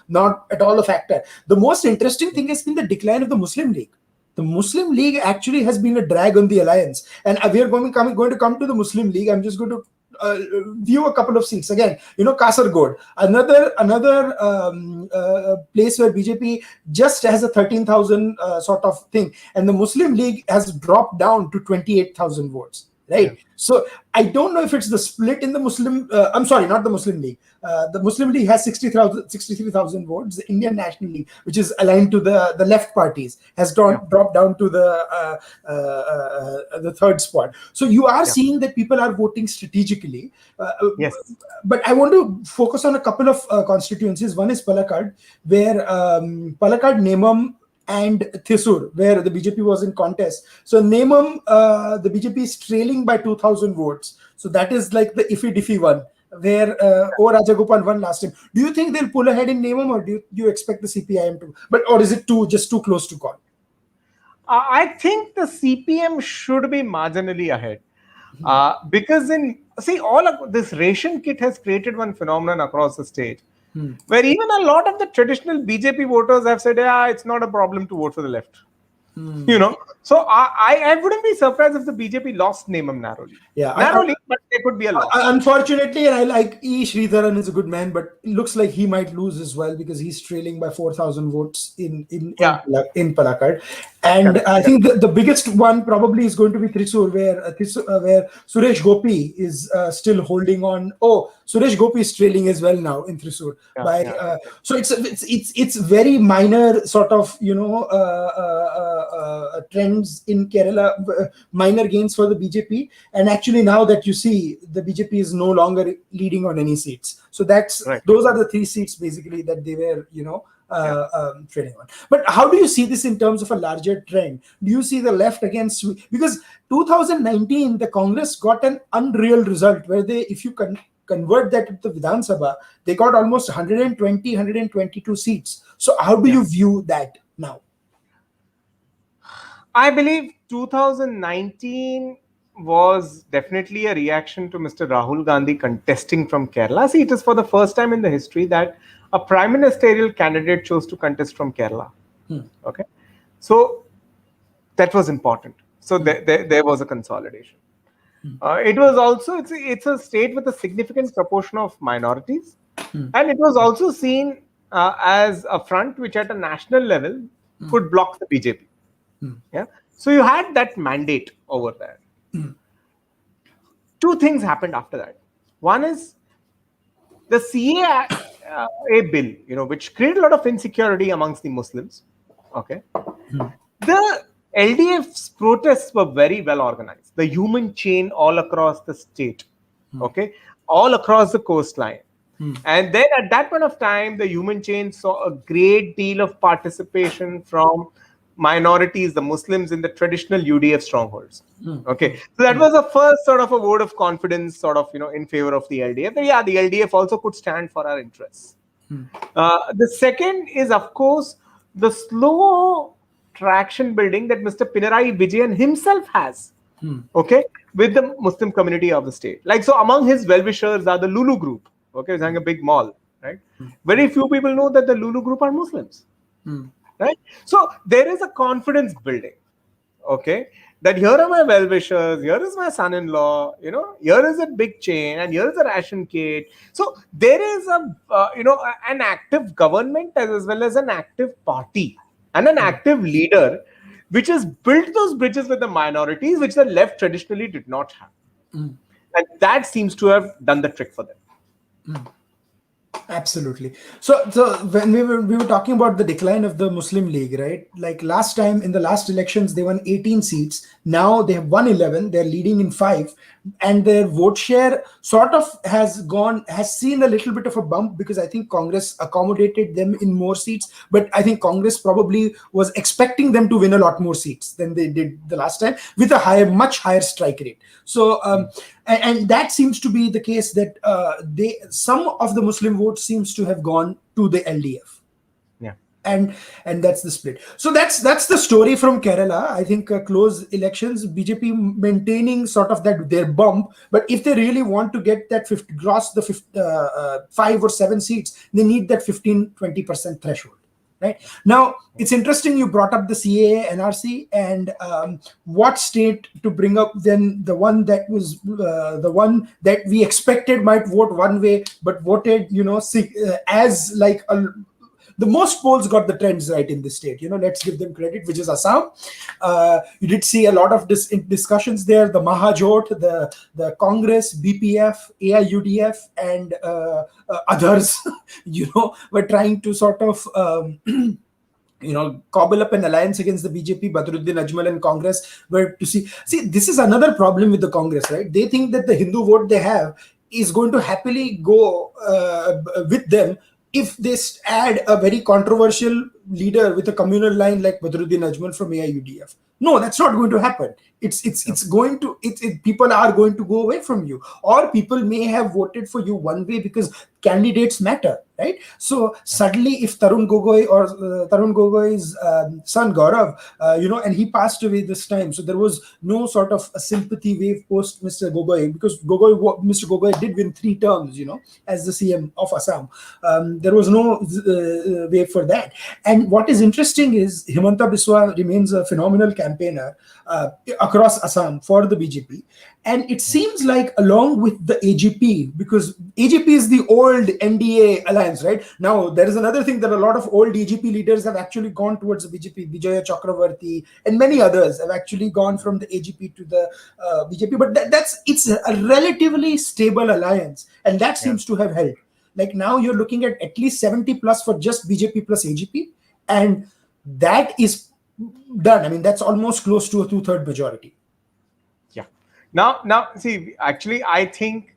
not at all a factor. The most interesting thing has been the decline of the Muslim League. The Muslim League actually has been a drag on the alliance, and we are going to come to the Muslim League. I'm just going to view a couple of seats again. Kasargod, another place where BJP just has a 13,000 sort of thing, and the Muslim League has dropped down to 28,000 votes. Right. Yeah. So I don't know if it's the split in the Muslim. I'm sorry, not the Muslim League. The Muslim League has 63,000 votes. The Indian National League, which is aligned to the left parties, has dropped down to the third spot. So you are seeing that people are voting strategically. Yes. But I want to focus on a couple of constituencies. One is Palakkad, where Palakkad, Nemam, and Thrissur, where the BJP was in contest. So Nemam, the BJP is trailing by 2,000 votes. So that is like the iffy-diffy one, where O. Rajagopal won last time. Do you think they'll pull ahead in Nemam, or do you expect the CPIM to? Or is it just too close to call? I think the CPM should be marginally ahead. Because all of this ration kit has created one phenomenon across the state, where even a lot of the traditional BJP voters have said, it's not a problem to vote for the left. So I wouldn't be surprised if the BJP lost Nemam narrowly. Yeah, but there could be a loss. Unfortunately, and I like E. Sridharan is a good man, but it looks like he might lose as well because he's trailing by 4,000 votes in Palakkad. And I think the biggest one probably is going to be Thrissur, where Suresh Gopi is still holding on. Oh, Suresh Gopi is trailing as well now in Thrissur. So it's very minor sort of trends in Kerala, minor gains for the BJP, and actually now that you see the BJP is no longer leading on any seats. So those are the 3 seats basically that they were trading on. But how do you see this in terms of a larger trend? Do you see the left against, because 2019 the Congress got an unreal result where they, if you convert that to the Vidhan Sabha, they got almost 122 seats. So how do you view that now? I believe 2019 was definitely a reaction to Mr. Rahul Gandhi contesting from Kerala. See, it is for the first time in the history that a prime ministerial candidate chose to contest from Kerala. Okay, so that was important. So there was a consolidation. It was also, it's a state with a significant proportion of minorities, and it was also seen as a front which at a national level could block the BJP. Yeah, so you had that mandate over there. 2 things happened after that. One is the CAA bill, which created a lot of insecurity amongst the Muslims. Okay, the LDF's protests were very well organized. The human chain all across the state, okay, all across the coastline. And then at that point of time, the human chain saw a great deal of participation from minorities, the Muslims in the traditional UDF strongholds. Okay, so that was the first sort of a vote of confidence, sort of, in favor of the LDF. But yeah, the LDF also could stand for our interests. The second is, of course, the slow traction building that Mr. Pinarayi Vijayan himself has, okay, with the Muslim community of the state. Like, so among his well-wishers are the Lulu group, okay, it's having a big mall, right? Very few people know that the Lulu group are Muslims, right? So there is a confidence building, okay, that here are my well-wishers, here is my son-in-law, here is a big chain, and here is a ration kit. So there is an active government as well as an active party and an active leader, which has built those bridges with the minorities, which the left traditionally did not have. And that seems to have done the trick for them. Absolutely. So when we were talking about the decline of the Muslim League, right? Like last time in the last elections, they won 18 seats. Now they have won 11. They're leading in 5, and their vote share sort of has seen a little bit of a bump because I think Congress accommodated them in more seats. But I think Congress probably was expecting them to win a lot more seats than they did the last time with a much higher strike rate. So and that seems to be the case that some of the Muslim votes seems to have gone to the LDF. Yeah, and that's the split. So that's the story from Kerala. I think close elections, BJP maintaining sort of that their bump, but if they really want to get that 5 or 7 seats, they need that 15-20% threshold. Right now, it's interesting you brought up the CAA, NRC, and what state to bring up. Then the one that was the one that we expected might vote one way, but voted, as like the most polls got the trends right in the state. Let's give them credit, which is Assam. You did see a lot of discussions there. The Mahajot, the Congress, BPF, AIUDF, and others, were trying to sort of cobble up an alliance against the BJP. Badruddin Ajmal and Congress were to see. This is another problem with the Congress, right? They think that the Hindu vote they have is going to happily go with them if they add a very controversial leader with a communal line like Badruddin Ajmal from AIUDF. No, that's not going to happen. It's going to people are going to go away from you, or people may have voted for you one way because candidates matter, right? So suddenly, if Tarun Gogoi's son Gaurav, and he passed away this time, so there was no sort of a sympathy wave post Mr. Gogoi, because Mr. Gogoi did win 3 terms, as the CM of Assam. There was no wave for that, and And what is interesting is Himanta Biswa remains a phenomenal campaigner across Assam for the BJP. And it seems like along with the AGP, because AGP is the old NDA alliance, right? Now, there is another thing that a lot of old AGP leaders have actually gone towards the BJP. Vijaya Chakravarti and many others have actually gone from the AGP to the BJP. But it's a relatively stable alliance. And that seems to have held. Like now you're looking at least 70 plus for just BJP plus AGP. And that is done. I mean, that's almost close to a 2/3 majority. Yeah. Now, see, actually, I think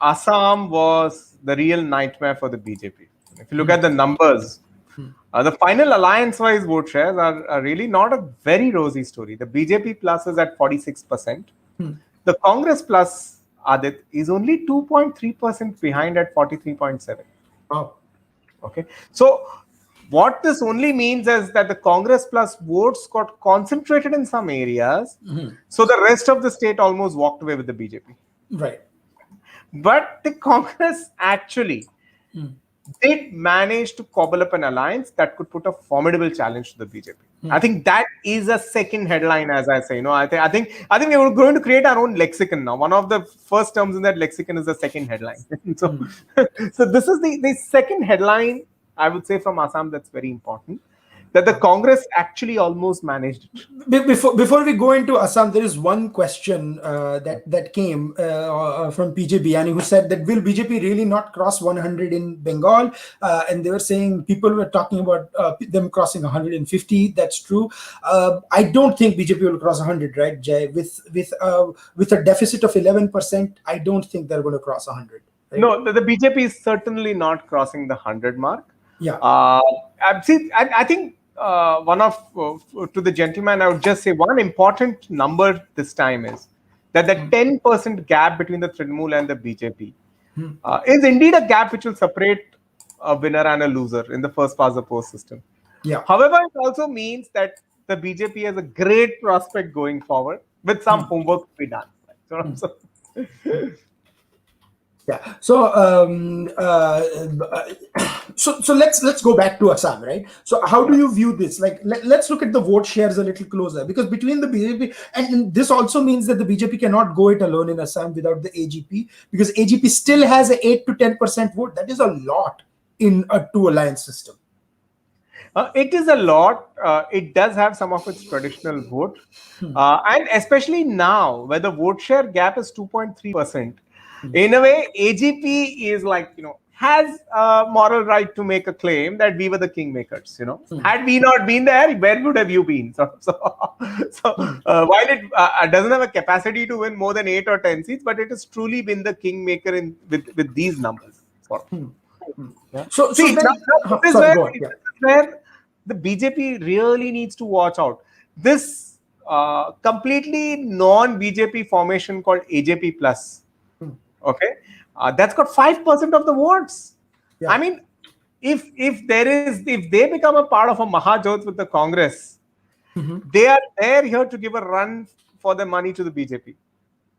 Assam was the real nightmare for the BJP. If you look at the numbers, the final alliance-wise vote shares are really not a very rosy story. The BJP plus is at 46%. The Congress plus, Aadit, is only 2.3% behind at 43.7. Wow. Okay. So what this only means is that the Congress plus votes got concentrated in some areas. So the rest of the state almost walked away with the BJP. Right. But the Congress actually did manage to cobble up an alliance that could put a formidable challenge to the BJP. I think that is a second headline, as I say. I think we were going to create our own lexicon now. One of the first terms in that lexicon is the second headline. So this is the second headline, I would say, from Assam that's very important. That the Congress actually almost managed it. Before we go into Assam, there is one question that came from PJ Biyani, who said that will BJP really not cross 100 in Bengal? And they were saying people were talking about them crossing 150. That's true. I don't think BJP will cross 100, right, Jay? With a deficit of 11%, I don't think they're going to cross 100. Right? No, the BJP is certainly not crossing the 100 mark. Yeah. I think. To the gentleman, I would just say one important number this time is that the 10% gap between the Trinamool and the BJP is indeed a gap which will separate a winner and a loser in the first past the post system. Yeah. However, it also means that the BJP has a great prospect going forward with some homework to be done. Yeah. So let's go back to Assam, right? So how do you view this? Like let's look at the vote shares a little closer, because between the BJP and this also means that the BJP cannot go it alone in Assam without the AGP, because AGP still has a 8 to 10% vote. That is a lot in a two alliance system. It is a lot. It does have some of its traditional vote, and especially now where the vote share gap is 2.3%. In a way, AGP is has a moral right to make a claim that we were the kingmakers. Had we not been there, where would have you been? So while it doesn't have a capacity to win more than 8 or 10 seats, but it has truly been the kingmaker with these numbers. Yeah. So see, this is where the BJP really needs to watch out. This completely non-BJP formation called AJP plus. Okay, that's got 5% of the votes. Yeah. I mean, if they become a part of a Mahajot with the Congress, they are there here to give a run for the money to the BJP.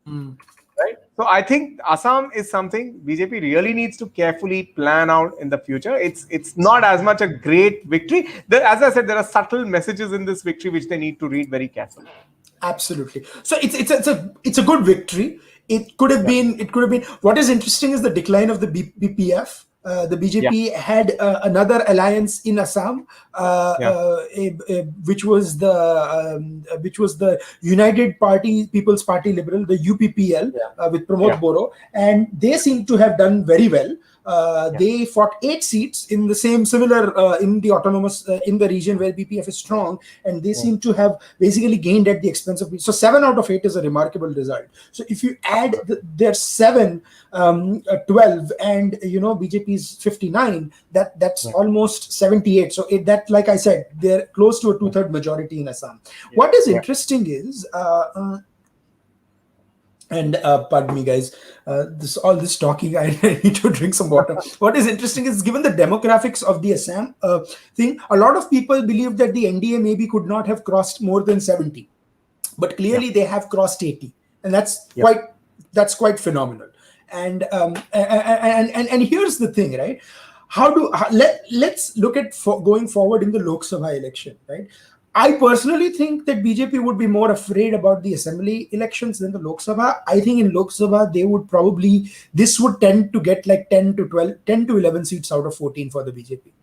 Right. So I think Assam is something BJP really needs to carefully plan out in the future. It's not as much a great victory. As I said, there are subtle messages in this victory which they need to read very carefully. Absolutely. So it's a good victory. It could have been. What is interesting is the decline of the BPF. The BJP had another alliance in Assam, which was the United Party, People's Party Liberal, the UPPL, with Pramod Boro, and they seem to have done very well. They fought 8 seats in the similar in the autonomous in the region where BPF is strong, and they seem to have basically gained at the expense of. So 7 out of 8 is a remarkable result. So if you add their 7, 12, and BJP's 59, that's almost 78. So that, like I said, they're close to a 2/3 majority in Assam. What is interesting is. And pardon me, guys. All this talking, I need to drink some water. What is interesting is, given the demographics of the Assam thing, a lot of people believe that the NDA maybe could not have crossed more than 70, but clearly they have crossed 80, and that's quite phenomenal. And here's the thing, right? let's look at going forward in the Lok Sabha election, right? I personally think that BJP would be more afraid about the assembly elections than the Lok Sabha. I think in Lok Sabha they would this would tend to get like 10 to 12, 10 to 11 seats out of 14 for the BJP.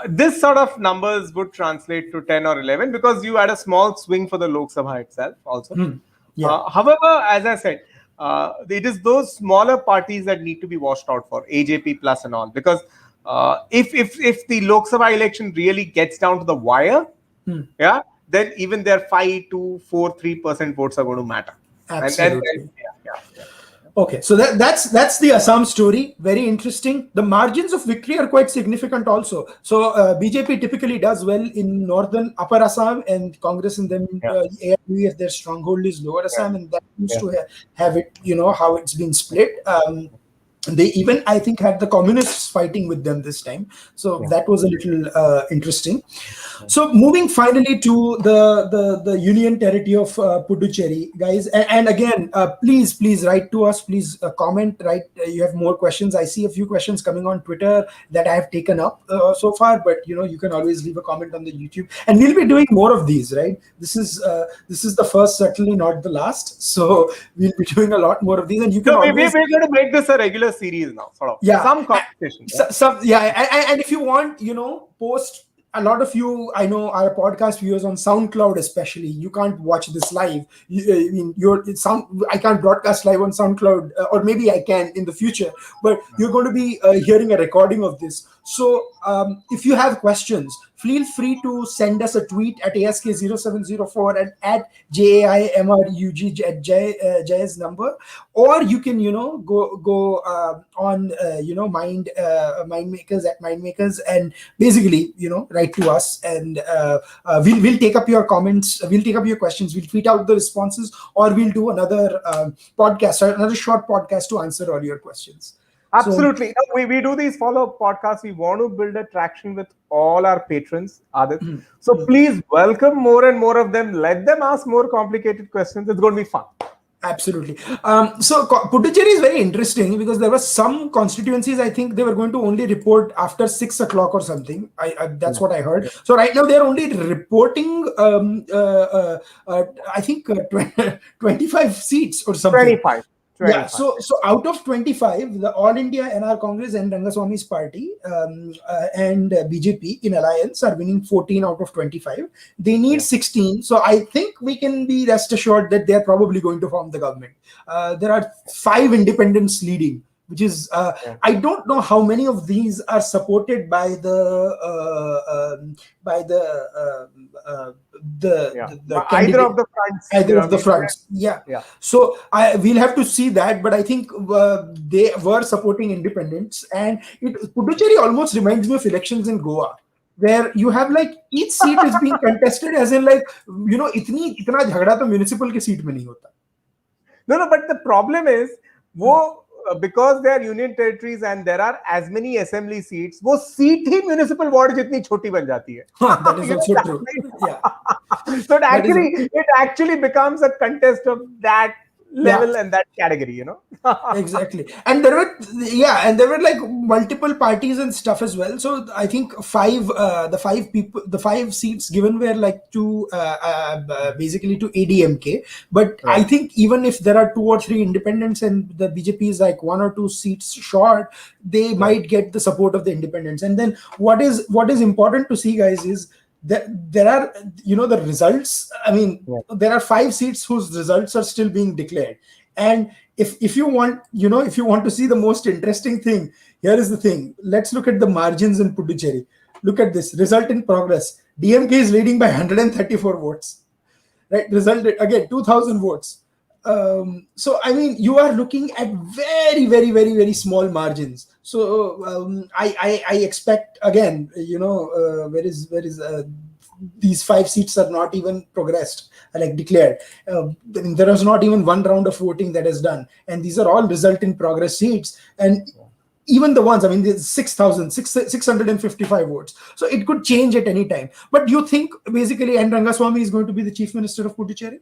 This sort of numbers would translate to 10 or 11 because you had a small swing for the Lok Sabha itself also. However, as I said, it is those smaller parties that need to be watched out for, AJP plus and all, because if the Lok Sabha election really gets down to the wire, then even their 5 to 4, 3% votes are going to matter. Absolutely. Okay, so that's the Assam story. Very interesting. The margins of victory are quite significant also. So BJP typically does well in northern Upper Assam, and Congress in them, AIU, their stronghold is Lower Assam, and that used to have it, how it's been split. They even, I think, had the communists fighting with them this time. So that was a little interesting. So moving finally to the union territory of Puducherry, guys. And again, please write to us. Please comment. You have more questions. I see a few questions coming on Twitter that I have taken up so far. But you can always leave a comment on the YouTube, and we'll be doing more of these. Right? This is the first, certainly not the last. So we'll be doing a lot more of these, and you can. We're going to make this a regular series now, sort of. Some competition. And if you want, post. A lot of you, I know, our podcast viewers on SoundCloud especially. You can't watch this live. I can't broadcast live on SoundCloud, or maybe I can in the future. But you're going to be hearing a recording of this. So if you have questions, feel free to send us a tweet at ASK0704 and at JAIMRUG at Jay's number, or you can go on Mindmakers at Mindmakers, and basically write to us, and we'll take up your comments, we'll take up your questions, we'll tweet out the responses, or we'll do another another short podcast to answer all your questions. Absolutely. So, we do these follow-up podcasts. We want to build a traction with all our patrons, Aadit. So please welcome more and more of them. Let them ask more complicated questions. It's going to be fun. Absolutely. So Puducherry is very interesting because there were some constituencies, I think they were going to only report after 6 o'clock or something. That's what I heard. So right now they're only reporting, I think 25 seats or something. 25. Yeah, so out of 25, the All India NR Congress and Rangaswamy's party and BJP in alliance are winning 14 out of 25. They need 16. So I think we can be rest assured that they're probably going to form the government. There are 5 independents leading, which is, I don't know how many of these are supported by either of the fronts. Either of the fronts. Yeah. So we'll have to see that, but I think they were supporting independents, and Puducherry almost reminds me of elections in Goa, where you have like each seat is being contested as in like itna jhagda to municipal ke seat mein nahi hota. No, but the problem is because they are union territories and there are as many assembly seats, वो seat ही municipal ward जितनी छोटी बन जाती है. That is also true. Yeah. So it actually becomes a contest of that level and that category, Exactly. And there were like multiple parties and stuff as well. So I think the 5 seats given were like to basically to ADMK. But I think even if there are 2 or 3 independents and the BJP is like 1 or 2 seats short, they might get the support of the independents. And then what is important to see, guys, is there are the results. I mean, there are 5 seats whose results are still being declared, and if you want to see the most interesting thing, here is the thing. Let's look at the margins in Puducherry. Look at this result in progress. DMK is leading by 134 votes, right? Result again 2000 votes. So I mean, you are looking at very, very, very, very small margins. So I expect again, where is these 5 seats are not even progressed, like declared. There is not even 1 round of voting that is done, and these are all result in progress seats. And even the ones, I mean, there's 655 votes. So it could change at any time. But you think basically N. Rangaswamy is going to be the chief minister of Puducherry?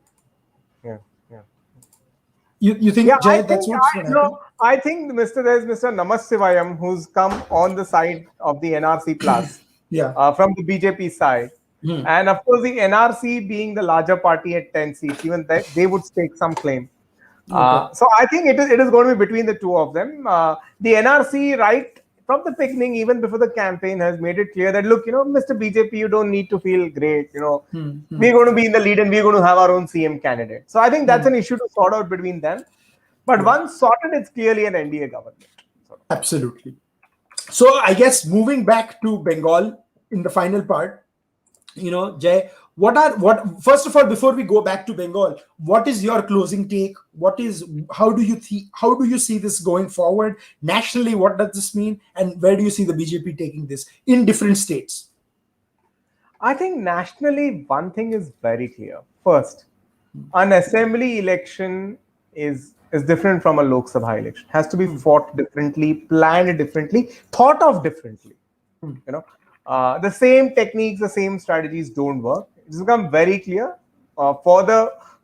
You think, Jay, that's what's going to happen? I think there's Mr. Namasivayam who's come on the side of the NRC plus Yeah. from the BJP side. Hmm. And of course, the NRC being the larger party at 10 seats, even that they would stake some claim. Okay. So I think it is going to be between the two of them. The NRC, right from the beginning, even before the campaign, has made it clear that, look, Mr. BJP, you don't need to feel great. We're going to be in the lead and we're going to have our own CM candidate. So I think that's an issue to sort out between them. But Yeah. once sorted, it's clearly an NDA government. Absolutely. So I guess moving back to Bengal in the final part, Jay, what first of all, before we go back to Bengal, what is your closing take? How do you see this going forward nationally? What does this mean, and where do you see the BJP taking this in different states? I think nationally, one thing is very clear. First, an assembly election is different from a Lok Sabha election. It has to be fought differently, planned differently, thought of differently. The same techniques, the same strategies don't work. It's become very clear for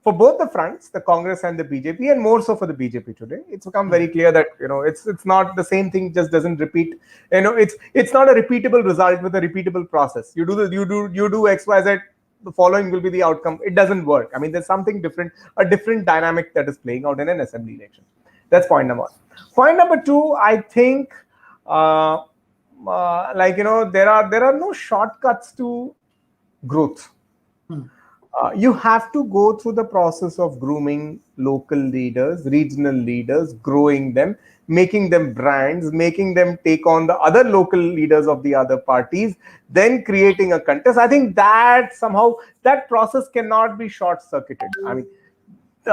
both the fronts, the Congress and the BJP, and more so for the BJP today. It's become very clear that it's not the same thing. Just doesn't repeat. It's not a repeatable result with a repeatable process. You do X, Y, Z. The following will be the outcome. It doesn't work. I mean, there's something different, a different dynamic that is playing out in an assembly election. That's point number one. Point number two, I think, there are no shortcuts to growth. You have to go through the process of grooming local leaders, regional leaders, growing them, making them brands, making them take on the other local leaders of the other parties, then creating a contest. I think that somehow that process cannot be short-circuited. I mean, the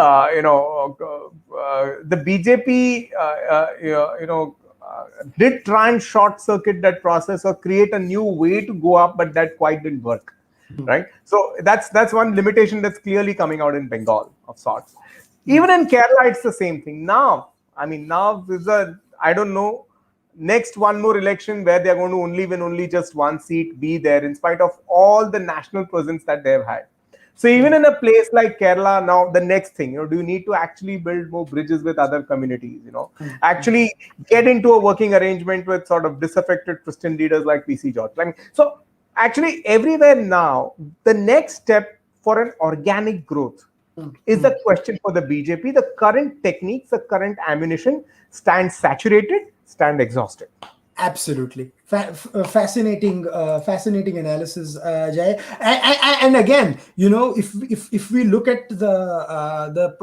BJP, did try and short-circuit that process or create a new way to go up, but that quite didn't work. Right, so that's one limitation that's clearly coming out in Bengal of sorts. Even in Kerala, it's the same thing. Now there's I don't know, next one more election where they're going to only win only just one seat, be there in spite of all the national presence that they've had. So even in a place like Kerala, now the next thing, do you need to actually build more bridges with other communities? Actually get into a working arrangement with sort of disaffected Christian leaders like PC George. So actually, everywhere now, the next step for an organic growth is the question for the BJP. The current techniques, the current ammunition stand saturated, stand exhausted. Absolutely. Fascinating analysis, Jay. And again, if we look at the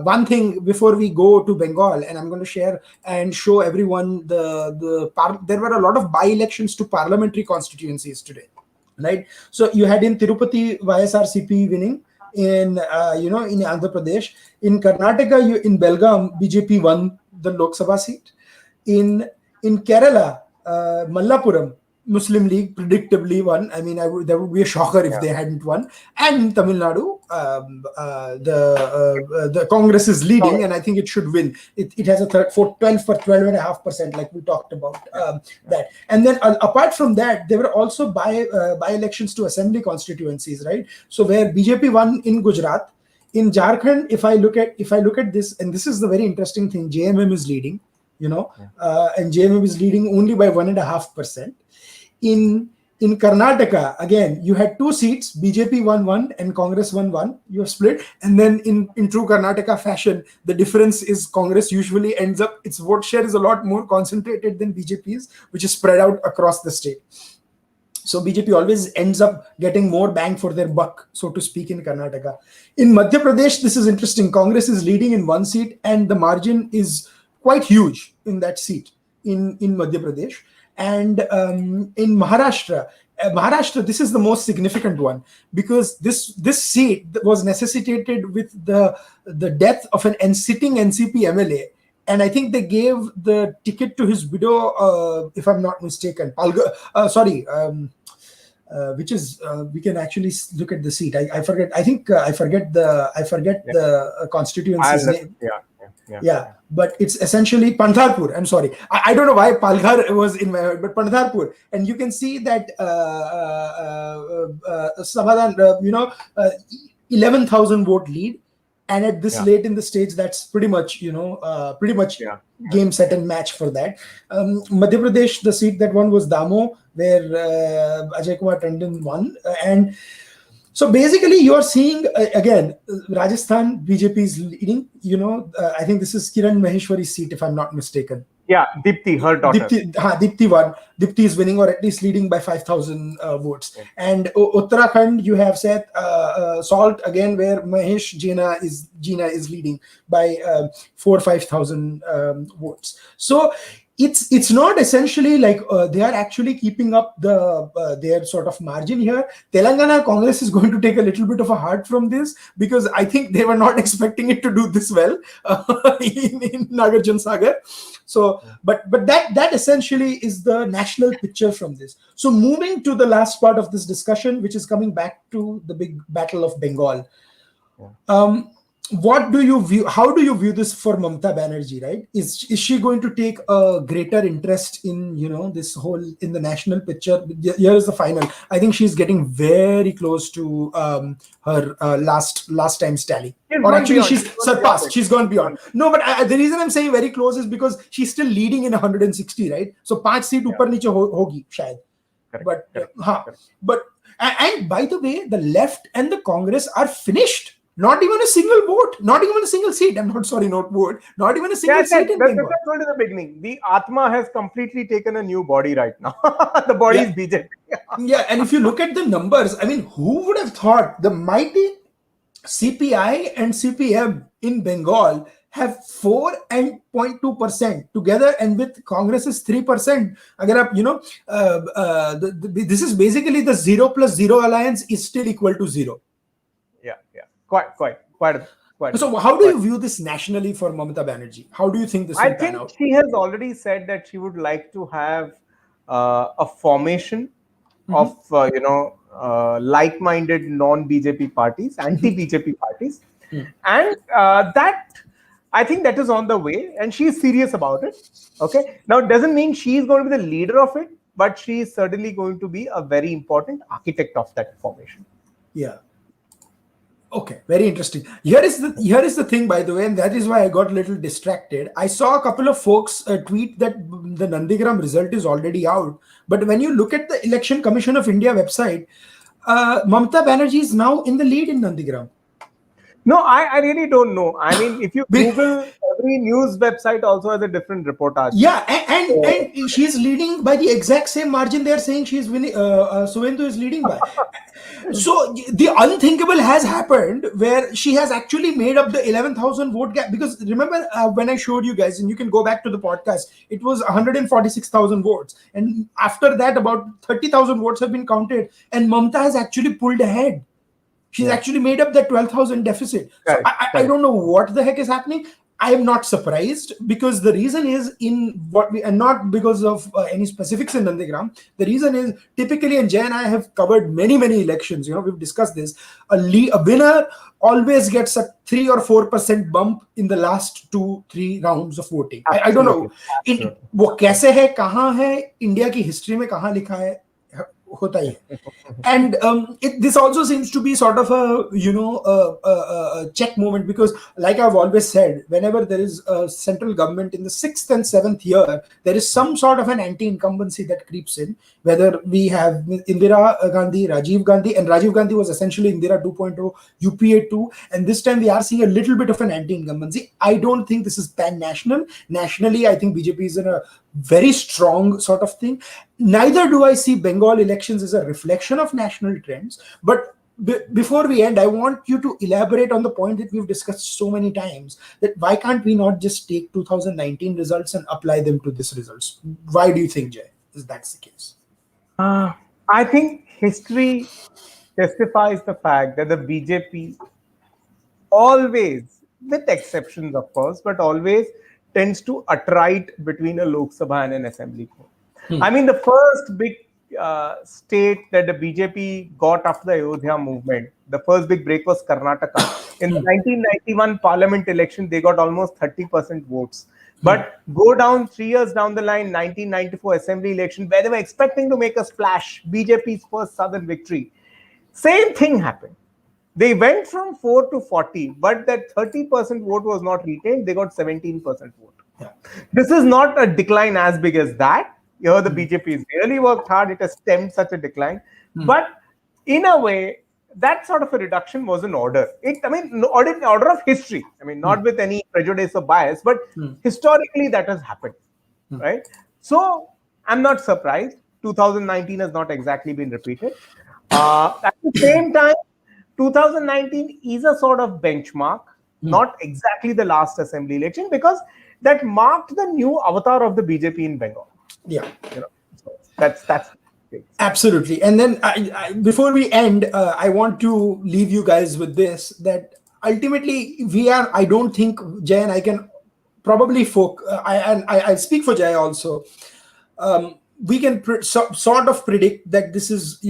one thing before we go to Bengal, and I'm going to share and show everyone there were a lot of by-elections to parliamentary constituencies today, right? So you had in Tirupati YSRCP winning, in Andhra Pradesh, in Karnataka, in Belgaum BJP won the Lok Sabha seat. In Kerala, Mallapuram, Muslim League predictably won. I mean, that would be a shocker if they hadn't won. And in Tamil Nadu, the Congress is leading, and I think it should win. It has a 12.5%, like we talked about that. And then apart from that, there were also by elections to assembly constituencies, right? So where BJP won in Gujarat, in Jharkhand, if I look at this, and this is the very interesting thing, JMM is leading. And JMM is leading only by 1.5%. In Karnataka, again, you had two seats, BJP won one and Congress won one. You have split. And then in true Karnataka fashion, the difference is Congress usually ends up, its vote share is a lot more concentrated than BJP's, which is spread out across the state. So BJP always ends up getting more bang for their buck, so to speak, in Karnataka. In Madhya Pradesh, this is interesting. Congress is leading in one seat and the margin is quite huge in that seat in Madhya Pradesh. And in Maharashtra, this is the most significant one because this seat was necessitated with the death of an sitting NCP MLA. And I think they gave the ticket to his widow, if I'm not mistaken. Which is we can actually look at the seat. I forget. I think I forget the constituency's name. Yeah, but it's essentially Pandharpur. I'm sorry, I don't know why Palghar was in my head, but Pandharpur, and you can see that Sabhadan, 11,000 vote lead. And at this late in the stage, that's pretty much, game, set, and match for that. Madhya Pradesh, the seat that won was Damo, where Ajay Kumar Tandon won. And so basically, you're seeing, again, Rajasthan, BJP is leading. I think this is Kiran Maheshwari's seat, if I'm not mistaken. Yeah, Dipti, her daughter. Dipti won. Dipti is winning, or at least leading by 5,000 votes. And Uttarakhand, you have said Salt again, where Mahesh Jina is leading by 5,000 votes. So it's not essentially like they are actually keeping up their sort of margin here. Telangana Congress is going to take a little bit of a heart from this, because I think they were not expecting it to do this well in Nagarjun Sagar. So, but that essentially is the national picture from this. So moving to the last part of this discussion, which is coming back to the big battle of Bengal. What do you view? How do you view this for Mamata Banerjee? Right? Is she going to take a greater interest in this whole in the national picture? Here is the final. I think she's getting very close to her last time's tally, or actually she's surpassed. She's gone beyond. No, but the reason I'm saying very close is because she's still leading in 160, right? So 5 seat upar niche hogi shayad. But and by the way, the left and the Congress are finished. Not even a single vote, not even a single seat. I'm not sorry, not vote. Not even a single seat in Bengal. That's what I told in the beginning. The Atma has completely taken a new body right now. The body is BJP. Yeah, and if you look at the numbers, I mean, who would have thought the mighty CPI and CPM in Bengal have 4 and 0.2% together, and with Congress is 3%. This is basically the 0 plus 0 alliance is still equal to 0. Yeah. Quite. So how do you view this nationally for Mamata Banerjee? How do you think this will pan out? I think she has already said that she would like to have a formation of, like-minded non-BJP parties, anti-BJP parties. And that, I think that is on the way, and she is serious about it. Okay. Now, it doesn't mean she is going to be the leader of it, but she is certainly going to be a very important architect of that formation. Yeah. Okay, very interesting. Here is the thing, by the way, and that is why I got a little distracted. I saw a couple of folks tweet that the Nandigram result is already out, but when you look at the Election Commission of India website, Mamata Banerjee is now in the lead in Nandigram. No, I really don't know. I mean, if you Google, every news website also has a different reportage. Yeah, and she's leading by the exact same margin they are saying she's winning. Suvendu is leading by. So the unthinkable has happened, where she has actually made up the 11,000 vote gap. Because remember when I showed you guys, and you can go back to the podcast, it was 146,000 votes. And after that, about 30,000 votes have been counted. And Mamata has actually pulled ahead. She's actually made up that 12,000 deficit. So I don't know what the heck is happening. I am not surprised, because the reason is and not because of any specifics in Nandigram. The reason is typically, and Jay and I have covered many elections. We've discussed this. A winner always gets a 3 or 4% bump in the last 2-3 rounds of voting. I don't know. वो कैसे है, कहाँ है, India की history में कहाँ लिखा है, होता ही है. And this also seems to be sort of a check moment, because like I've always said, whenever there is a central government in the 6th and 7th year, there is some sort of an anti-incumbency that creeps in, whether we have Indira Gandhi, Rajiv Gandhi, and Rajiv Gandhi was essentially Indira 2.0, UPA 2, and this time we are seeing a little bit of an anti-incumbency. I don't think this is pan-national. Nationally, I think BJP is in a very strong sort of thing. Neither do I see Bengal elections as a reflection of national trends. But before we end, I want you to elaborate on the point that we've discussed so many times, that why can't we not just take 2019 results and apply them to this results? Why do you think, Jay, that's the case? I think history testifies the fact that the BJP always, with exceptions of course, but always tends to attrite between a Lok Sabha and an assembly court. I mean, the first big state that the BJP got after the Ayodhya movement, the first big break was Karnataka. In the 1991 parliament election, they got almost 30% votes. But go down 3 years down the line, 1994 assembly election, where they were expecting to make a splash, BJP's first southern victory. Same thing happened. They went from 4 to 40, but that 30% vote was not retained. They got 17% vote. Yeah. This is not a decline as big as that. Here, the BJP has really worked hard. It has stemmed such a decline. But in a way, that sort of a reduction was in order. Order of history. I mean, not with any prejudice or bias, but historically that has happened, right? So I'm not surprised. 2019 has not exactly been repeated. At the same time, 2019 is a sort of benchmark, not exactly the last assembly election, because that marked the new avatar of the BJP in Bengal. Yeah. So that's absolutely. And then before we end, I want to leave you guys with this, that ultimately I don't think Jay and I can probably I speak for Jay also. We can sort of predict that this is,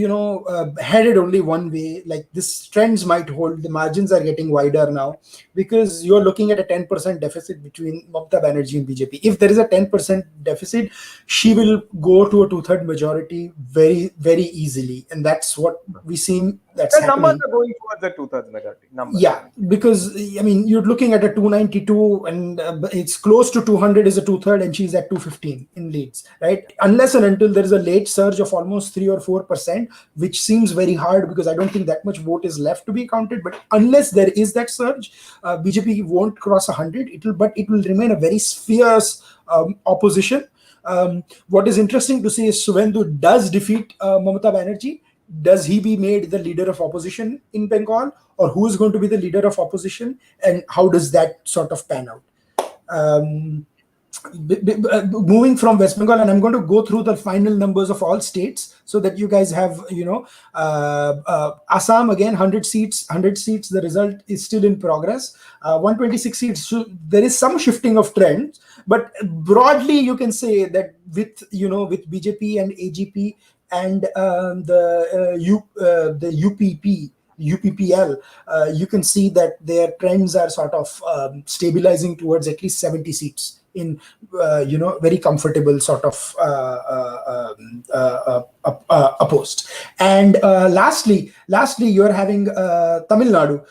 headed only one way. Like, this trends might hold. The margins are getting wider now, because you're looking at a 10% deficit between Mamata Banerjee and BJP. If there is a 10% deficit, she will go to a 2/3 majority very, very easily, and that's what we see. That's the happening. numbers are going towards the 2/3 majority. Yeah, because you're looking at a 292, and it's close to 200 is a 2/3, and she's at 215 in leads, right? Unless and until there is a late surge of almost 3 or 4%, which seems very hard, because I don't think that much vote is left to be counted. But unless there is that surge, BJP won't cross 100. But it will remain a very fierce opposition. What is interesting to see is Suvendu does defeat Mamata Banerjee. Does he be made the leader of opposition in Bengal, or who is going to be the leader of opposition, and how does that sort of pan out? Moving from West Bengal, and I'm going to go through the final numbers of all states so that you guys have, Assam again, 100 seats. The result is still in progress. 126 seats. So there is some shifting of trends, but broadly you can say that with BJP and AGP and the UPPL, you can see that their trends are sort of stabilizing towards at least 70 seats in very comfortable sort of a post. And lastly, you're having Tamil Nadu.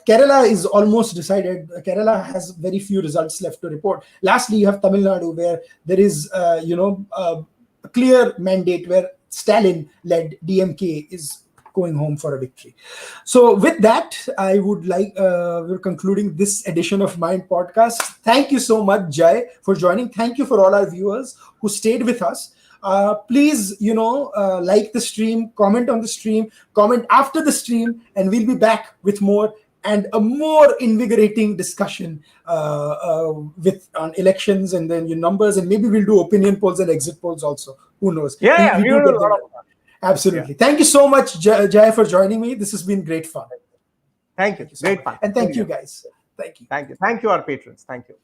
Kerala is almost decided. Kerala has very few results left to report. Lastly, you have Tamil Nadu, where there is a clear mandate, where Stalin-led DMK is going home for a victory. So with that, I would like, we're concluding this edition of Mind Podcast. Thank you so much, Jai, for joining. Thank you for all our viewers who stayed with us. Please, like the stream, comment on the stream, comment after the stream, and we'll be back with more and a more invigorating discussion on elections, and then your numbers, and maybe we'll do opinion polls and exit polls also. Who knows? Yeah, we will do a lot of fun. Absolutely. Yeah. Thank you so much, Jai, for joining me. This has been great fun. Thank you. Great fun. And thank you, guys. Thank you. Thank you. Thank you, our patrons. Thank you.